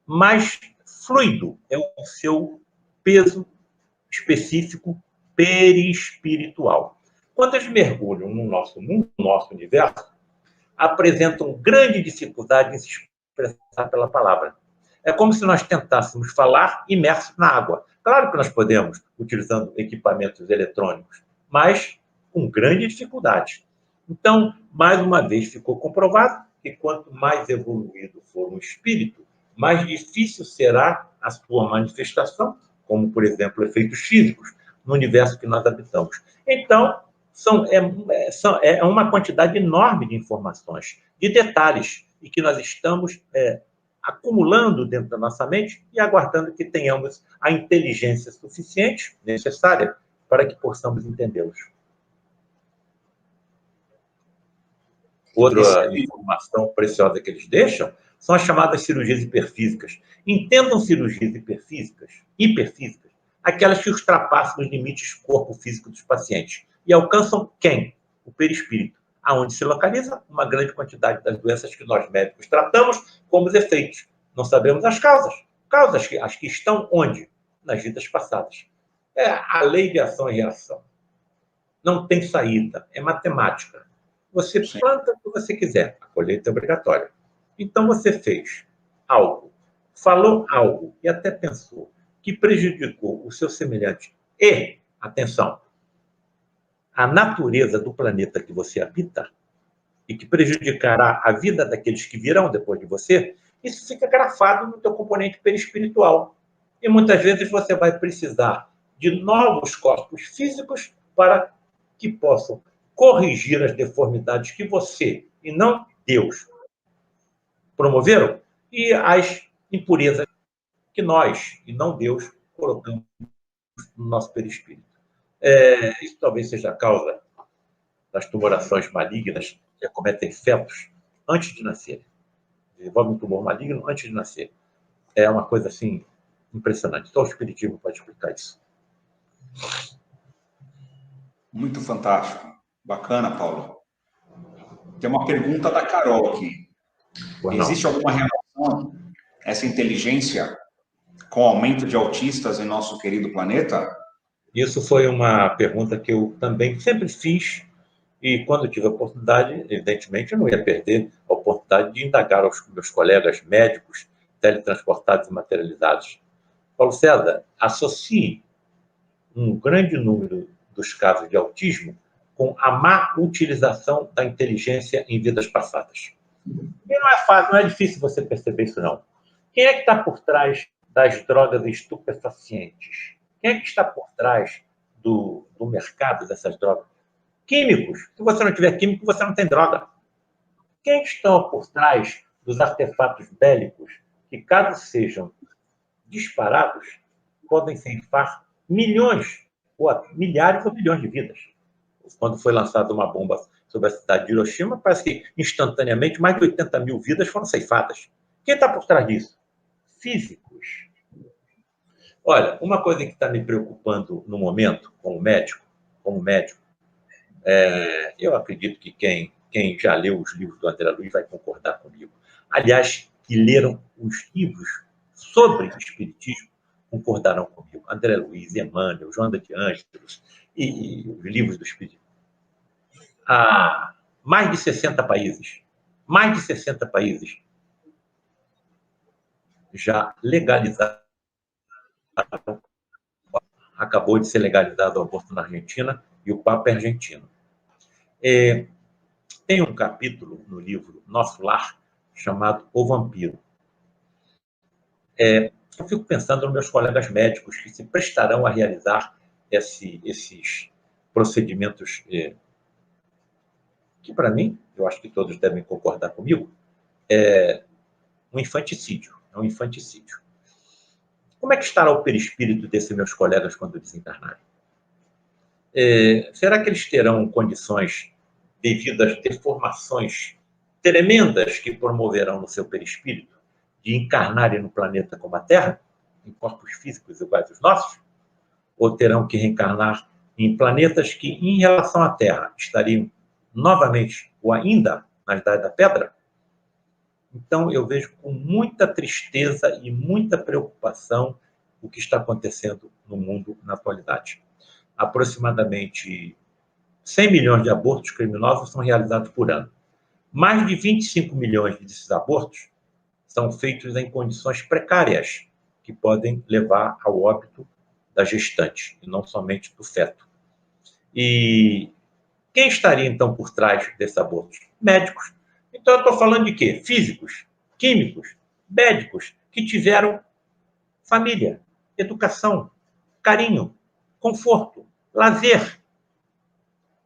mais fluido é o seu peso específico perispiritual. Quando eles mergulham no nosso mundo, no nosso universo, apresentam grande dificuldade em se expressar pela palavra. É como se nós tentássemos falar imersos na água. Claro que nós podemos, utilizando equipamentos eletrônicos, mas com grande dificuldade. Então, mais uma vez, ficou comprovado que quanto mais evoluído for um espírito, mais difícil será a sua manifestação, como, por exemplo, efeitos físicos, no universo que nós habitamos. Então, é uma quantidade enorme de informações, de detalhes, e que nós estamos acumulando dentro da nossa mente e aguardando que tenhamos a inteligência suficiente, necessária, para que possamos entendê-los. Outra informação preciosa que eles deixam são as chamadas cirurgias hiperfísicas. Entendam cirurgias hiperfísicas, aquelas que ultrapassam os limites corpo físico dos pacientes e alcançam quem? O perispírito, aonde se localiza uma grande quantidade das doenças que nós médicos tratamos como os efeitos. Não sabemos as causas. As que estão onde? Nas vidas passadas. É a lei de ação e reação. Não tem saída, é matemática. Você planta o que você quiser, a colheita é obrigatória. Então você fez algo, falou algo e até pensou que prejudicou o seu semelhante e, atenção, a natureza do planeta que você habita e que prejudicará a vida daqueles que virão depois de você, isso fica grafado no teu componente perispiritual. E muitas vezes você vai precisar de novos corpos físicos para que possam corrigir as deformidades que você, e não Deus, promoveram, e as impurezas que nós, e não Deus, colocamos no nosso perispírito. Isso talvez seja a causa das tumorações malignas que acometem fetos antes de nascer. Desenvolve um tumor maligno antes de nascer. É uma coisa, assim, impressionante. Só o espiritismo pode explicar isso. Muito fantástico. Bacana, Paulo. Tem uma pergunta da Carol aqui. Existe alguma relação, essa inteligência, com o aumento de autistas em nosso querido planeta? Isso foi uma pergunta que eu também sempre fiz, e quando tive a oportunidade, evidentemente, eu não ia perder a oportunidade de indagar aos meus colegas médicos teletransportados e materializados. Paulo César, associe um grande número dos casos de autismo com a má utilização da inteligência em vidas passadas. E não é fácil, não é difícil você perceber isso, não. Quem é que está por trás das drogas estupefacientes? Quem é que está por trás do mercado dessas drogas? Químicos. Se você não tiver químico, você não tem droga. Quem está por trás dos artefatos bélicos que, caso sejam disparados, podem ceifar milhões, ou milhares ou milhões de vidas? Quando foi lançada uma bomba sobre a cidade de Hiroshima, parece que instantaneamente mais de 80 mil vidas foram ceifadas. Quem está por trás disso? Físicos. Olha, uma coisa que está me preocupando no momento, como médico, eu acredito que quem já leu os livros do André Luiz vai concordar comigo. Aliás, que leram os livros sobre o espiritismo concordarão comigo. André Luiz, Emmanuel, Joana de Ângelos e os livros do espiritismo. Há mais de 60 países já legalizaram. Acabou de ser legalizado o aborto na Argentina e o Papa é argentino. Tem um capítulo no livro Nosso Lar chamado O Vampiro. Eu fico pensando nos meus colegas médicos que se prestarão a realizar esses procedimentos que, para mim, eu acho que todos devem concordar comigo, é um infanticídio. É um infanticídio. Como é que estará o perispírito desses meus colegas quando desencarnarem? Será que eles terão condições, devido às deformações tremendas que promoverão no seu perispírito, de encarnarem no planeta como a Terra, em corpos físicos iguais aos nossos? Ou terão que reencarnar em planetas que, em relação à Terra, estariam novamente ou ainda na Idade da Pedra? Então, eu vejo com muita tristeza e muita preocupação o que está acontecendo no mundo na atualidade. Aproximadamente 100 milhões de abortos criminosos são realizados por ano. Mais de 25 milhões desses abortos são feitos em condições precárias, que podem levar ao óbito da gestante, e não somente do feto. E quem estaria, então, por trás desses abortos? Médicos. Então, eu estou falando de quê? Físicos, químicos, médicos, que tiveram família, educação, carinho, conforto, lazer.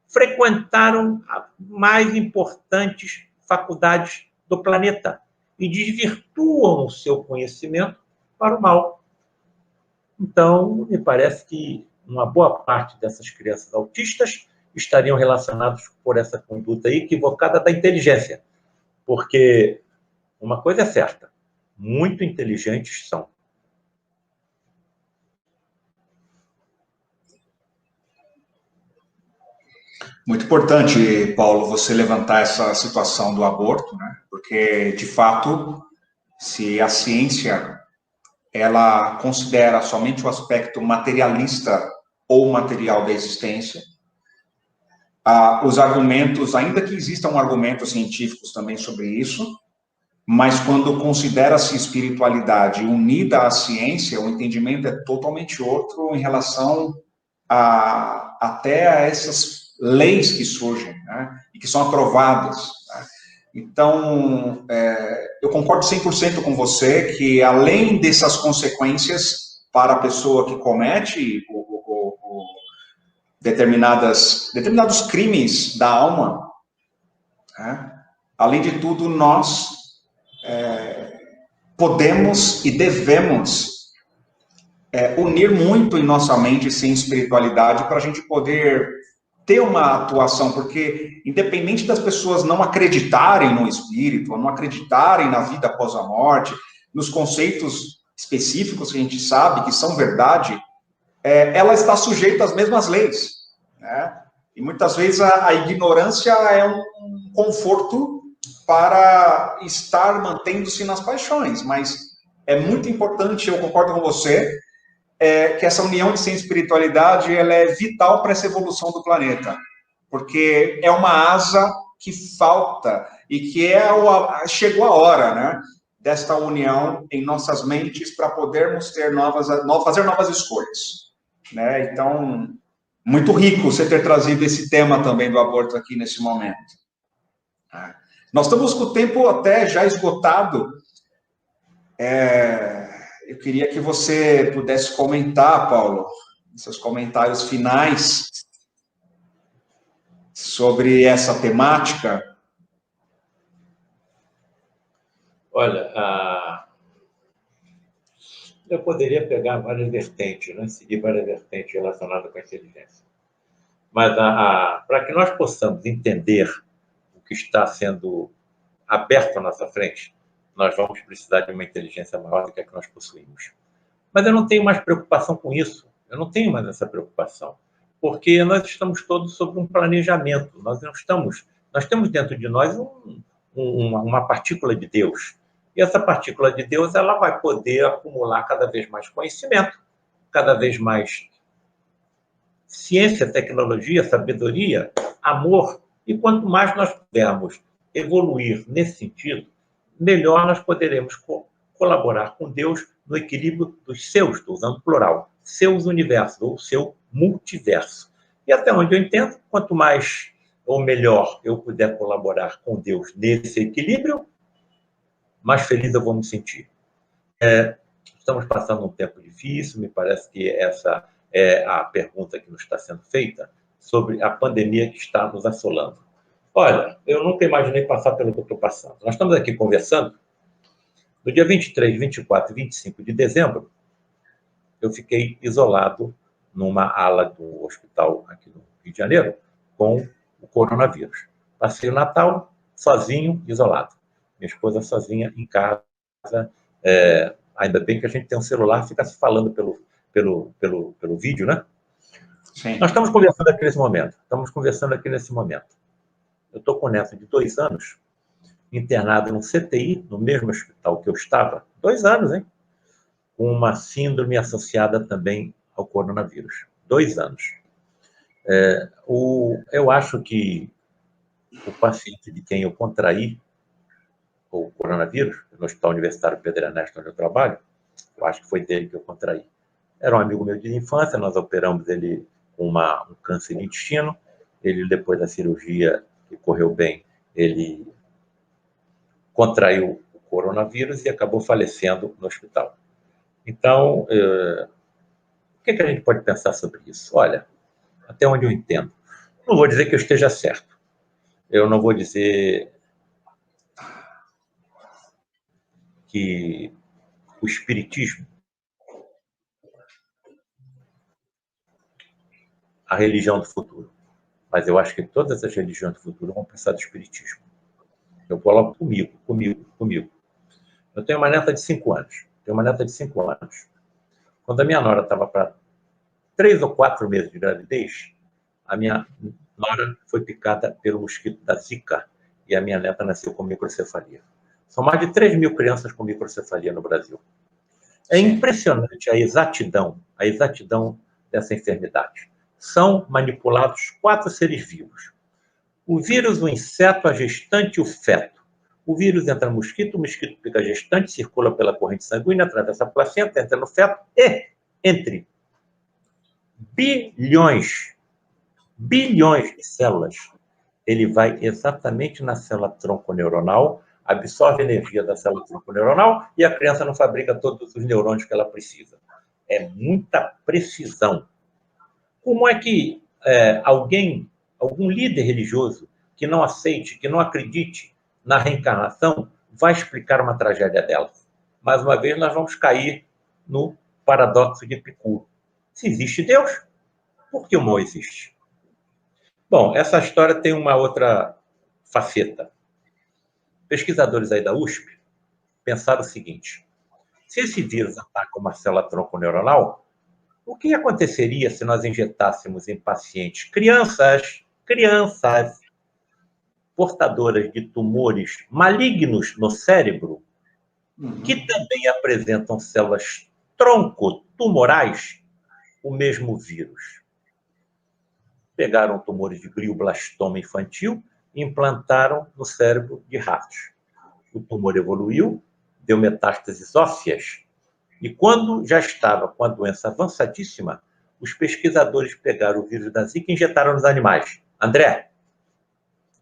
Frequentaram as mais importantes faculdades do planeta e desvirtuam o seu conhecimento para o mal. Então, me parece que uma boa parte dessas crianças autistas estariam relacionados por essa conduta equivocada da inteligência. Porque uma coisa é certa, muito inteligentes são. Muito importante, Paulo, você levantar essa situação do aborto, né? Porque, de fato, se a ciência ela considera somente o aspecto materialista ou material da existência, os argumentos, ainda que existam argumentos científicos também sobre isso, mas quando considera-se espiritualidade unida à ciência, o entendimento é totalmente outro em relação até a essas leis que surgem, né, e que são aprovadas. Né? Então, eu concordo 100% com você que, além dessas consequências para a pessoa que comete determinados crimes da alma, né, além de tudo, nós podemos e devemos unir muito em nossa mente sem espiritualidade para a gente poder ter uma atuação, porque independente das pessoas não acreditarem no espírito, ou não acreditarem na vida após a morte, nos conceitos específicos que a gente sabe que são verdade, ela está sujeita às mesmas leis, né? E muitas vezes a ignorância é um conforto para estar mantendo-se nas paixões, mas é muito importante, eu concordo com você, que essa união de ciência e espiritualidade ela é vital para essa evolução do planeta, porque é uma asa que falta e que chegou a hora, né, desta união em nossas mentes para podermos fazer novas escolhas, né? Então, muito rico você ter trazido esse tema também do aborto aqui nesse momento. Nós estamos com o tempo até já esgotado. Eu queria que você pudesse comentar, Paulo, seus comentários finais sobre essa temática. Olha, eu poderia pegar várias vertentes, né? Seguir várias vertentes relacionadas com a inteligência. Mas para que nós possamos entender o que está sendo aberto à nossa frente, nós vamos precisar de uma inteligência maior do que a que nós possuímos. Mas eu não tenho mais preocupação com isso. Eu não tenho mais essa preocupação. Porque nós estamos todos sob um planejamento. Nós temos dentro de nós uma partícula de Deus. E essa partícula de Deus, ela vai poder acumular cada vez mais conhecimento, cada vez mais ciência, tecnologia, sabedoria, amor. E quanto mais nós pudermos evoluir nesse sentido, melhor nós poderemos colaborar com Deus no equilíbrio dos seus, estou usando plural, seus universos, ou seu multiverso. E até onde eu entendo, quanto mais ou melhor eu puder colaborar com Deus nesse equilíbrio, mais feliz eu vou me sentir. Estamos passando um tempo difícil, me parece que essa é a pergunta que nos está sendo feita sobre a pandemia que está nos assolando. Olha, eu nunca imaginei passar pelo que eu estou passando. Nós estamos aqui conversando. No dia 23, 24 e 25 de dezembro, eu fiquei isolado numa ala do hospital aqui no Rio de Janeiro com o coronavírus. Passei o Natal sozinho, isolado. Minha esposa sozinha em casa. Ainda bem que a gente tem um celular, fica se falando pelo vídeo, né? Sim. Nós estamos conversando aqui nesse momento. Eu estou com nessa de 2 anos, internado no CTI, no mesmo hospital que eu estava, 2 anos, hein? Com uma síndrome associada também ao coronavírus. 2 anos. Eu acho que o paciente de quem eu contraí o coronavírus, no Hospital Universitário Pedro Ernesto, onde eu trabalho, eu acho que foi dele que eu contraí. Era um amigo meu de infância, nós operamos ele com um câncer de intestino. Ele, depois da cirurgia, que correu bem, ele contraiu o coronavírus e acabou falecendo no hospital. Então, o que a gente pode pensar sobre isso? Olha, até onde eu entendo. Não vou dizer que eu esteja certo. Eu não vou dizer que o espiritismo, a religião do futuro, mas eu acho que todas as religiões do futuro vão precisar do espiritismo. Eu coloco comigo. Eu tenho uma neta de 5 anos. Quando a minha nora estava para 3 ou 4 meses de gravidez, a minha nora foi picada pelo mosquito da Zika e a minha neta nasceu com microcefalia. São mais de 3 mil crianças com microcefalia no Brasil. É impressionante a exatidão dessa enfermidade. São manipulados 4 seres vivos. O vírus, o inseto, a gestante e o feto. O vírus entra no mosquito, o mosquito pica a gestante, circula pela corrente sanguínea, atravessa a placenta, entra no feto e, entre bilhões de células, ele vai exatamente na célula tronconeuronal, absorve a energia da célula tronconeuronal e a criança não fabrica todos os neurônios que ela precisa. É muita precisão. Como é que algum líder religioso que não aceite, que não acredite na reencarnação, vai explicar uma tragédia dela? Mais uma vez, nós vamos cair no paradoxo de Epicuro. Se existe Deus, por que o mal existe? Bom, essa história tem uma outra faceta. Pesquisadores aí da USP pensaram o seguinte: se esse vírus ataca uma célula tronconeuronal, o que aconteceria se nós injetássemos em pacientes, crianças portadoras de tumores malignos no cérebro, que também apresentam células troncotumorais, o mesmo vírus? Pegaram tumores de glioblastoma infantil e implantaram no cérebro de ratos. O tumor evoluiu, deu metástases ósseas, e quando já estava com a doença avançadíssima, os pesquisadores pegaram o vírus da Zika e injetaram nos animais. André,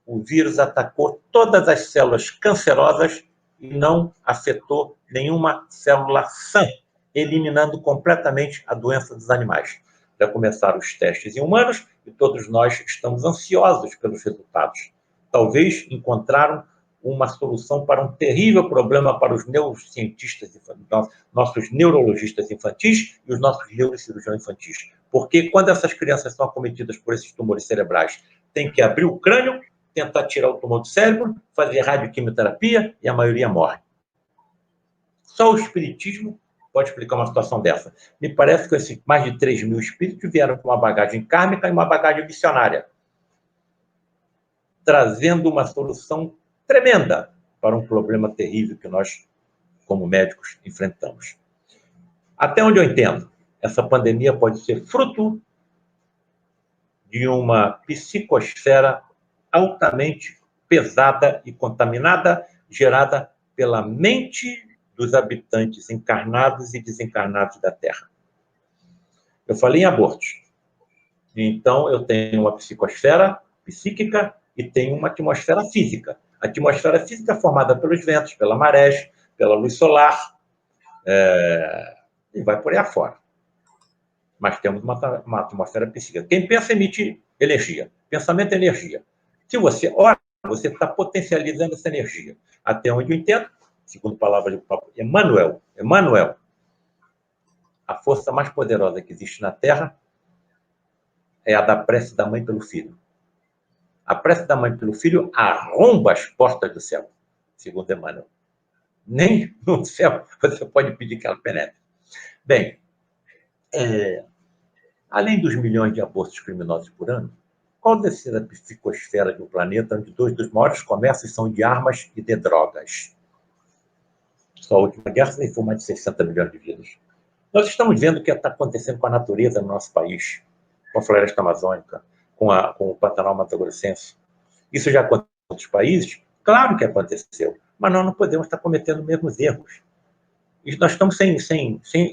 o vírus atacou todas as células cancerosas e não afetou nenhuma célula sã, eliminando completamente a doença dos animais. Já começaram os testes em humanos e todos nós estamos ansiosos pelos resultados. Talvez encontraram uma solução para um terrível problema para os neurocientistas, nossos neurologistas infantis e os nossos neurocirurgiões infantis. Porque quando essas crianças são acometidas por esses tumores cerebrais, tem que abrir o crânio, tentar tirar o tumor do cérebro, fazer radioquimioterapia e a maioria morre. Só o espiritismo pode explicar uma situação dessa. Me parece que esses mais de 3 mil espíritos vieram com uma bagagem kármica e uma bagagem missionária, trazendo uma solução tremenda para um problema terrível que nós como médicos, enfrentamos. Até onde eu entendo, essa pandemia pode ser fruto de uma psicosfera altamente pesada e contaminada, gerada pela mente dos habitantes encarnados e desencarnados da Terra. Eu falei em abortos. Então, eu tenho uma psicosfera psíquica e tenho uma atmosfera física. A atmosfera física é formada pelos ventos, pela maré, pela luz solar, e vai por aí afora. Mas temos uma atmosfera psíquica. Quem pensa emite energia. Pensamento é energia. Se você ora, você está potencializando essa energia. Até onde eu entendo, segundo palavras do Papa Emmanuel, a força mais poderosa que existe na Terra é a da prece da mãe pelo filho. A prece da mãe pelo filho arromba as portas do céu, segundo Emmanuel. Nem no céu você pode pedir que ela penetre. Bem, além dos milhões de abortos criminosos por ano, qual deve ser a psicosfera do planeta onde 2 dos maiores comércios são de armas e de drogas? Só a última guerra levou mais de 60 milhões de vidas. Nós estamos vendo o que está acontecendo com a natureza no nosso país, com a floresta amazônica, com o Pantanal Mato Grossense. Isso já aconteceu em outros países? Claro que aconteceu, mas nós não podemos estar cometendo os mesmos erros. E nós estamos sem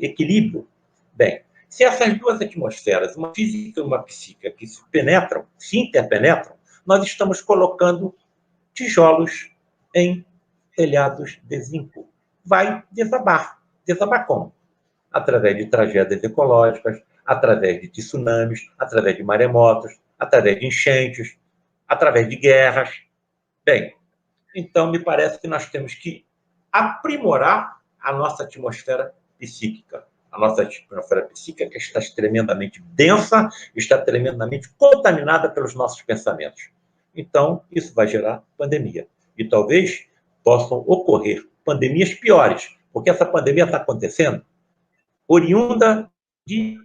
equilíbrio. Bem, se essas duas atmosferas, uma física e uma psíquica, que se interpenetram, nós estamos colocando tijolos em telhados de zinco. Vai desabar. Desabar como? Através de tragédias ecológicas, através de tsunamis, através de maremotos, através de enchentes, através de guerras. Bem, então me parece que nós temos que aprimorar a nossa atmosfera psíquica. A nossa atmosfera psíquica está tremendamente densa, está tremendamente contaminada pelos nossos pensamentos. Então, isso vai gerar pandemia. E talvez possam ocorrer pandemias piores, porque essa pandemia está acontecendo oriunda de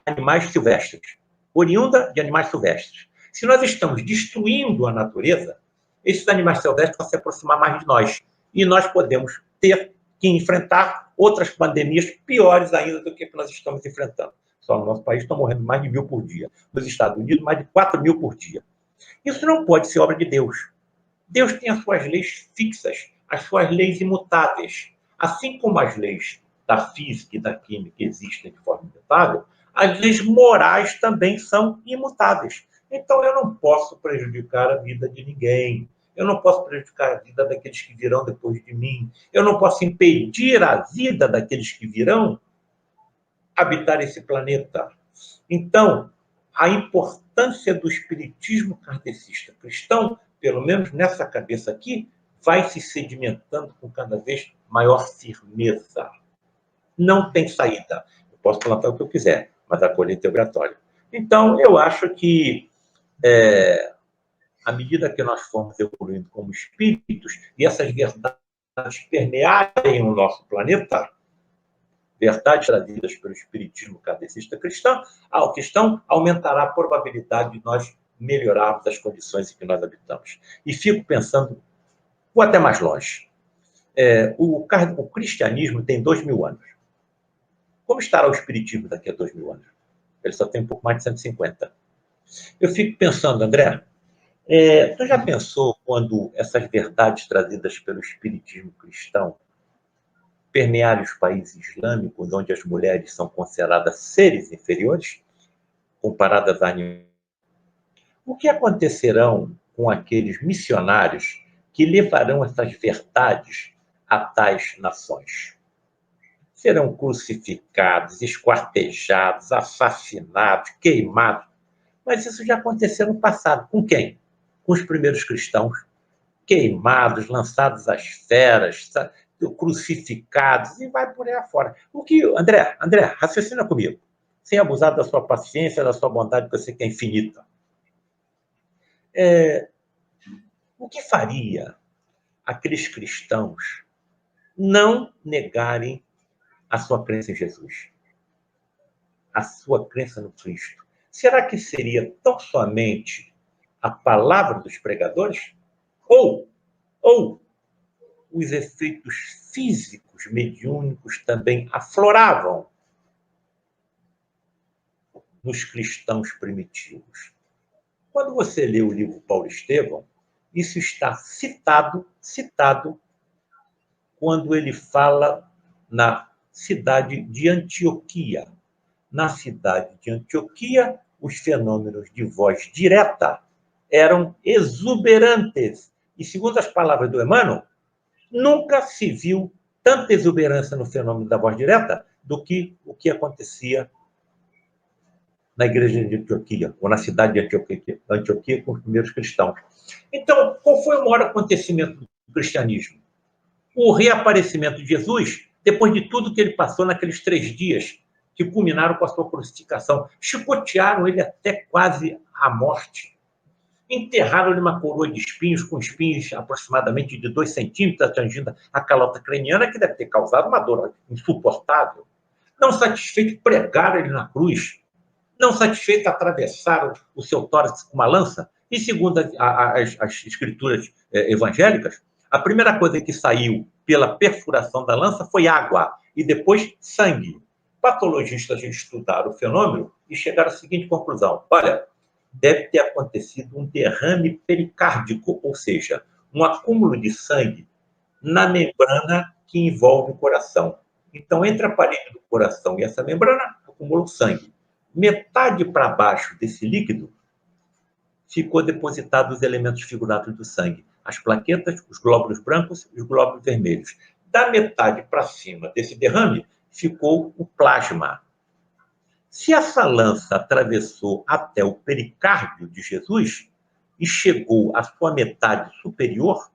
animais silvestres. Oriunda de animais silvestres. Se nós estamos destruindo a natureza, esses animais silvestres vão se aproximar mais de nós. E nós podemos ter que enfrentar outras pandemias piores ainda do que nós estamos enfrentando. Só no nosso país estão morrendo mais de 1.000 por dia. Nos Estados Unidos, mais de 4.000 por dia. Isso não pode ser obra de Deus. Deus tem as suas leis fixas, as suas leis imutáveis. Assim como as leis da física e da química existem de forma imutável, as leis morais também são imutáveis. Então, eu não posso prejudicar a vida de ninguém. Eu não posso prejudicar a vida daqueles que virão depois de mim. Eu não posso impedir a vida daqueles que virão habitar esse planeta. Então, a importância do espiritismo kardecista cristão, pelo menos nessa cabeça aqui, vai se sedimentando com cada vez maior firmeza. Não tem saída. Eu posso plantar o que eu quiser, mas a colheita é obrigatória. Então, eu acho que, à medida que nós formos evoluindo como espíritos, e essas verdades permearem o nosso planeta, verdades trazidas pelo espiritismo kardecista cristão, aumentará a probabilidade de nós melhorarmos as condições em que nós habitamos. E fico pensando, vou até mais longe. O cristianismo tem 2.000 anos. Como estará o espiritismo daqui a 2.000 anos? Ele só tem um pouco mais de 150. Eu fico pensando, André, tu já pensou quando essas verdades trazidas pelo espiritismo cristão permearem os países islâmicos, onde as mulheres são consideradas seres inferiores, comparadas a animais? O que acontecerão com aqueles missionários que levarão essas verdades a tais nações? Serão crucificados, esquartejados, assassinados, queimados. Mas isso já aconteceu no passado. Com quem? Com os primeiros cristãos. Queimados, lançados às feras, crucificados, e vai por aí afora. André, raciocina comigo, sem abusar da sua paciência, da sua bondade, que eu sei que é infinita. O que faria aqueles cristãos não negarem a sua crença em Jesus, a sua crença no Cristo? Será que seria tão somente a palavra dos pregadores? Ou os efeitos físicos mediúnicos também afloravam nos cristãos primitivos. Quando você lê o livro Paulo Estevão, isso está citado quando ele fala na cidade de Antioquia. Na cidade de Antioquia, os fenômenos de voz direta eram exuberantes. E, segundo as palavras do Emmanuel, nunca se viu tanta exuberância no fenômeno da voz direta do que o que acontecia na igreja de Antioquia, ou na cidade de Antioquia com os primeiros cristãos. Então, qual foi o maior acontecimento do cristianismo? O reaparecimento de Jesus, depois de tudo que ele passou naqueles 3 dias, que culminaram com a sua crucificação. Chicotearam ele até quase à morte. Enterraram-lhe uma coroa de espinhos, com espinhos aproximadamente de 2 centímetros, atingindo a calota craniana, que deve ter causado uma dor insuportável. Não satisfeito, pregaram ele na cruz. Não satisfeito, atravessaram o seu tórax com uma lança. E, segundo as escrituras evangélicas, a primeira coisa que saiu pela perfuração da lança foi água e depois sangue. Patologistas estudaram o fenômeno e chegaram à seguinte conclusão: olha, deve ter acontecido um derrame pericárdico, ou seja, um acúmulo de sangue na membrana que envolve o coração. Então, entre a parede do coração e essa membrana, acumulou sangue. Metade para baixo desse líquido ficou depositado os elementos figurados do sangue: as plaquetas, os glóbulos brancos e os glóbulos vermelhos. Da metade para cima desse derrame ficou o plasma. Se essa lança atravessou até o pericárdio de Jesus e chegou à sua metade superior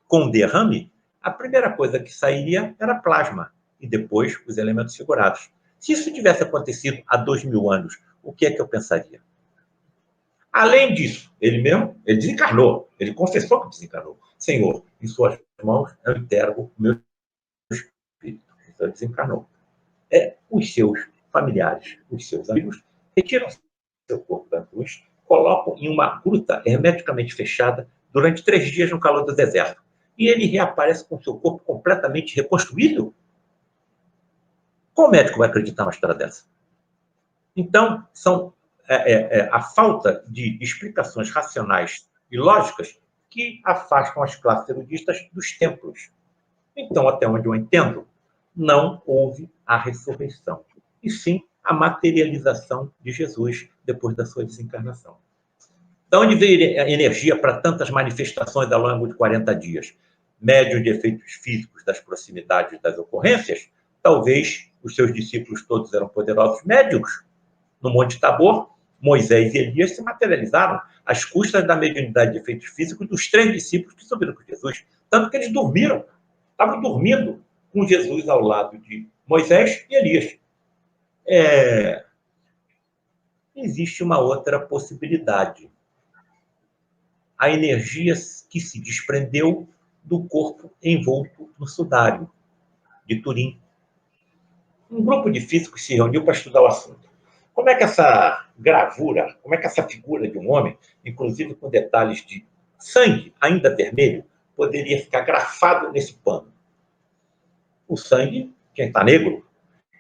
com derrame, a primeira coisa que sairia era plasma e depois os elementos figurados. Se isso tivesse acontecido há 2000 anos, o que é que eu pensaria? Além disso, ele desencarnou, ele confessou que desencarnou. Senhor, em suas mãos eu entrego o meu espírito. Então, ele desencarnou. Os seus familiares, os seus amigos, retiram seu corpo da cruz, colocam em uma gruta hermeticamente fechada durante 3 dias no calor do deserto. E ele reaparece com seu corpo completamente reconstruído. Qual médico vai acreditar numa história dessa? Então, a falta de explicações racionais e lógicas que afastam as classes erudistas dos templos. Então, até onde eu entendo, não houve a ressurreição, e sim a materialização de Jesus depois da sua desencarnação. De onde veio a energia para tantas manifestações ao longo de 40 dias? Médium de efeitos físicos das proximidades das ocorrências? Talvez os seus discípulos todos eram poderosos médiums. No Monte Tabor, Moisés e Elias se materializaram às custas da mediunidade de efeitos físicos dos 3 discípulos que subiram com Jesus. Tanto que eles dormiram, estavam dormindo com Jesus ao lado de Moisés e Elias. Existe uma outra possibilidade. A energia que se desprendeu do corpo envolto no sudário de Turim. Um grupo de físicos se reuniu para estudar o assunto. Como é que essa gravura, como é que essa figura de um homem, inclusive com detalhes de sangue ainda vermelho, poderia ficar grafado nesse pano? O sangue, quem está negro,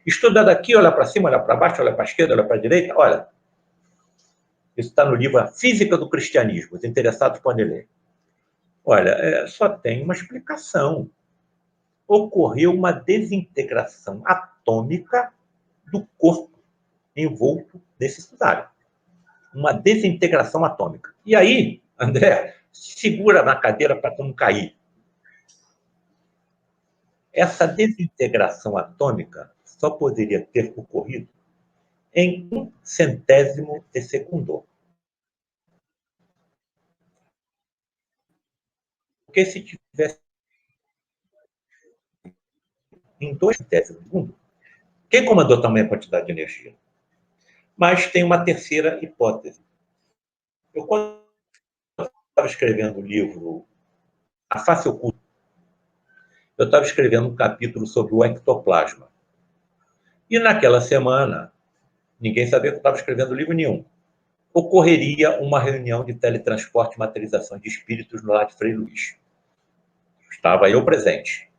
estuda daqui, olha para cima, olha para baixo, olha para a esquerda, olha para a direita, olha. Isso está no livro A Física do Cristianismo, os interessados podem ler. Olha, só tem uma explicação. Ocorreu uma desintegração atômica do corpo envolto nesse sudário. Uma desintegração atômica. E aí, André, segura na cadeira para não cair. Essa desintegração atômica só poderia ter ocorrido em 1/100º de segundo. Porque se tivesse em 2/100º de segundo, quem comandou também a quantidade de energia? Mas tem uma terceira hipótese. Quando eu estava escrevendo o livro A Face Oculta, eu estava escrevendo um capítulo sobre o ectoplasma. E naquela semana, ninguém sabia que eu estava escrevendo livro nenhum. Ocorreria uma reunião de teletransporte e materialização de espíritos no lar de Frei Luís. Estava eu presente.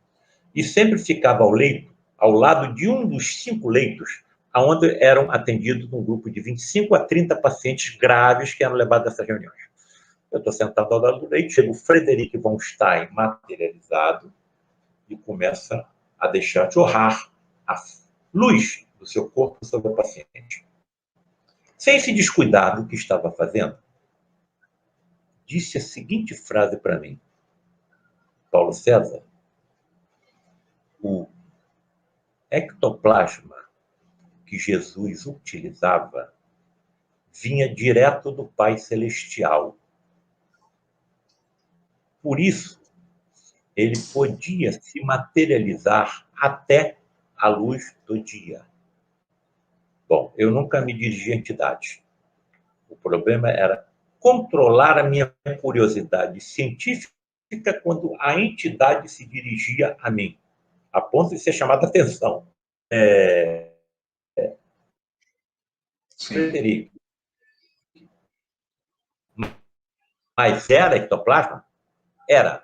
E sempre ficava ao lado de um dos 5 leitos, onde eram atendidos um grupo de 25 a 30 pacientes graves que eram levados a essas reuniões. Eu estou sentado ao lado do leito, chega o Frederic von Stein materializado e começa a deixar jorrar a luz do seu corpo sobre o paciente. Sem se descuidar do que estava fazendo, disse a seguinte frase para mim: Paulo César, o ectoplasma que Jesus utilizava vinha direto do Pai Celestial. Por isso, ele podia se materializar até a luz do dia. Bom, eu nunca me dirigi a entidade. O problema era controlar a minha curiosidade científica quando a entidade se dirigia a mim, a ponto de ser chamada a atenção. Frederico. Mas era ectoplasma? Era.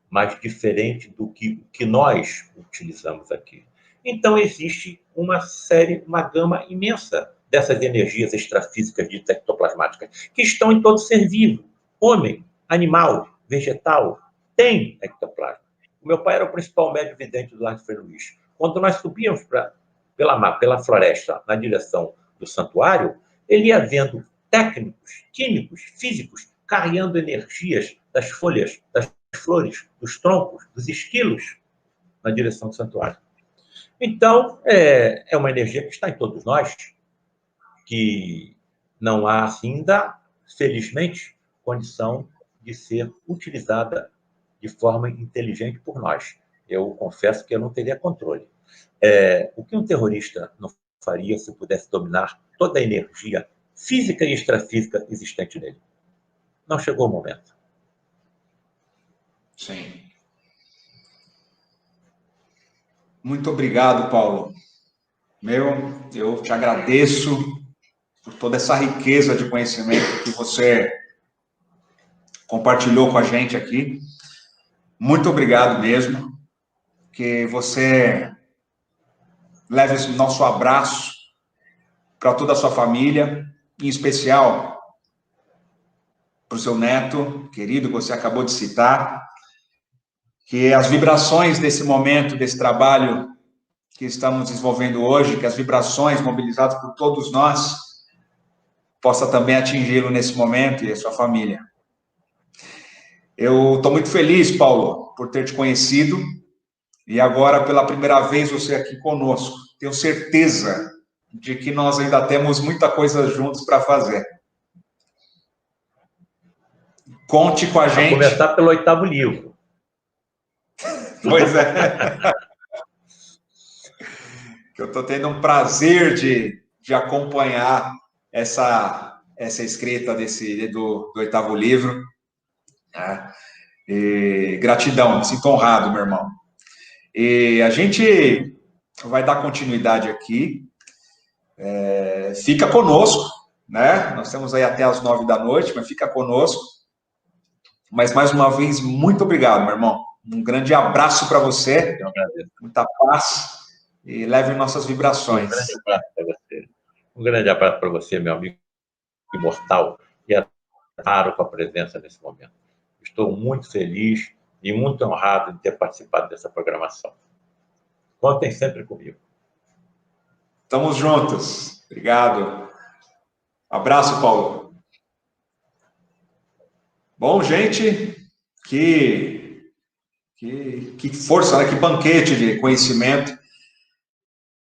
Mas diferente do que nós utilizamos aqui. Então, existe uma gama imensa dessas energias extrafísicas ditas ectoplasmáticas, que estão em todo ser vivo. Homem, animal, vegetal, tem ectoplasma. O meu pai era o principal médium vidente do Largo Frei Luís. Quando nós subíamos pela floresta, na direção do santuário, ele ia vendo técnicos, químicos, físicos, carregando energias das folhas, das flores, dos troncos, dos esquilos, na direção do santuário. Então, é uma energia que está em todos nós, que não há ainda, felizmente, condição de ser utilizada de forma inteligente por nós. Eu confesso que eu não teria controle. O que um terrorista não faria se pudesse dominar toda a energia física e extrafísica existente nele? Não chegou o momento. Sim. Muito obrigado, Paulo. Eu te agradeço por toda essa riqueza de conhecimento que você compartilhou com a gente aqui. Muito obrigado mesmo. Que você leve esse nosso abraço para toda a sua família, em especial para o seu neto querido, que você acabou de citar. Que as vibrações desse momento, desse trabalho que estamos desenvolvendo hoje, que as vibrações mobilizadas por todos nós, possa também atingi-lo nesse momento e a sua família. Eu estou muito feliz, Paulo, por ter te conhecido e agora, pela primeira vez, você aqui conosco. Tenho certeza de que nós ainda temos muita coisa juntos para fazer. Conte com a gente. Vou começar pelo 8º livro. Pois é. Eu estou tendo um prazer de acompanhar essa escrita do 8º livro. E gratidão, me sinto honrado, meu irmão. E a gente vai dar continuidade aqui. Fica conosco, né? Nós temos aí até as 9 da noite, mas fica conosco. Mas, mais uma vez, muito obrigado, meu irmão. Um grande abraço para você. Muita paz. E leve nossas vibrações. Um grande abraço para você, meu amigo imortal. E é raro com a presença nesse momento. Estou muito feliz e muito honrado de ter participado dessa programação. Contem sempre comigo. Estamos juntos. Obrigado. Abraço, Paulo. Bom, gente, que força, né? Que banquete de conhecimento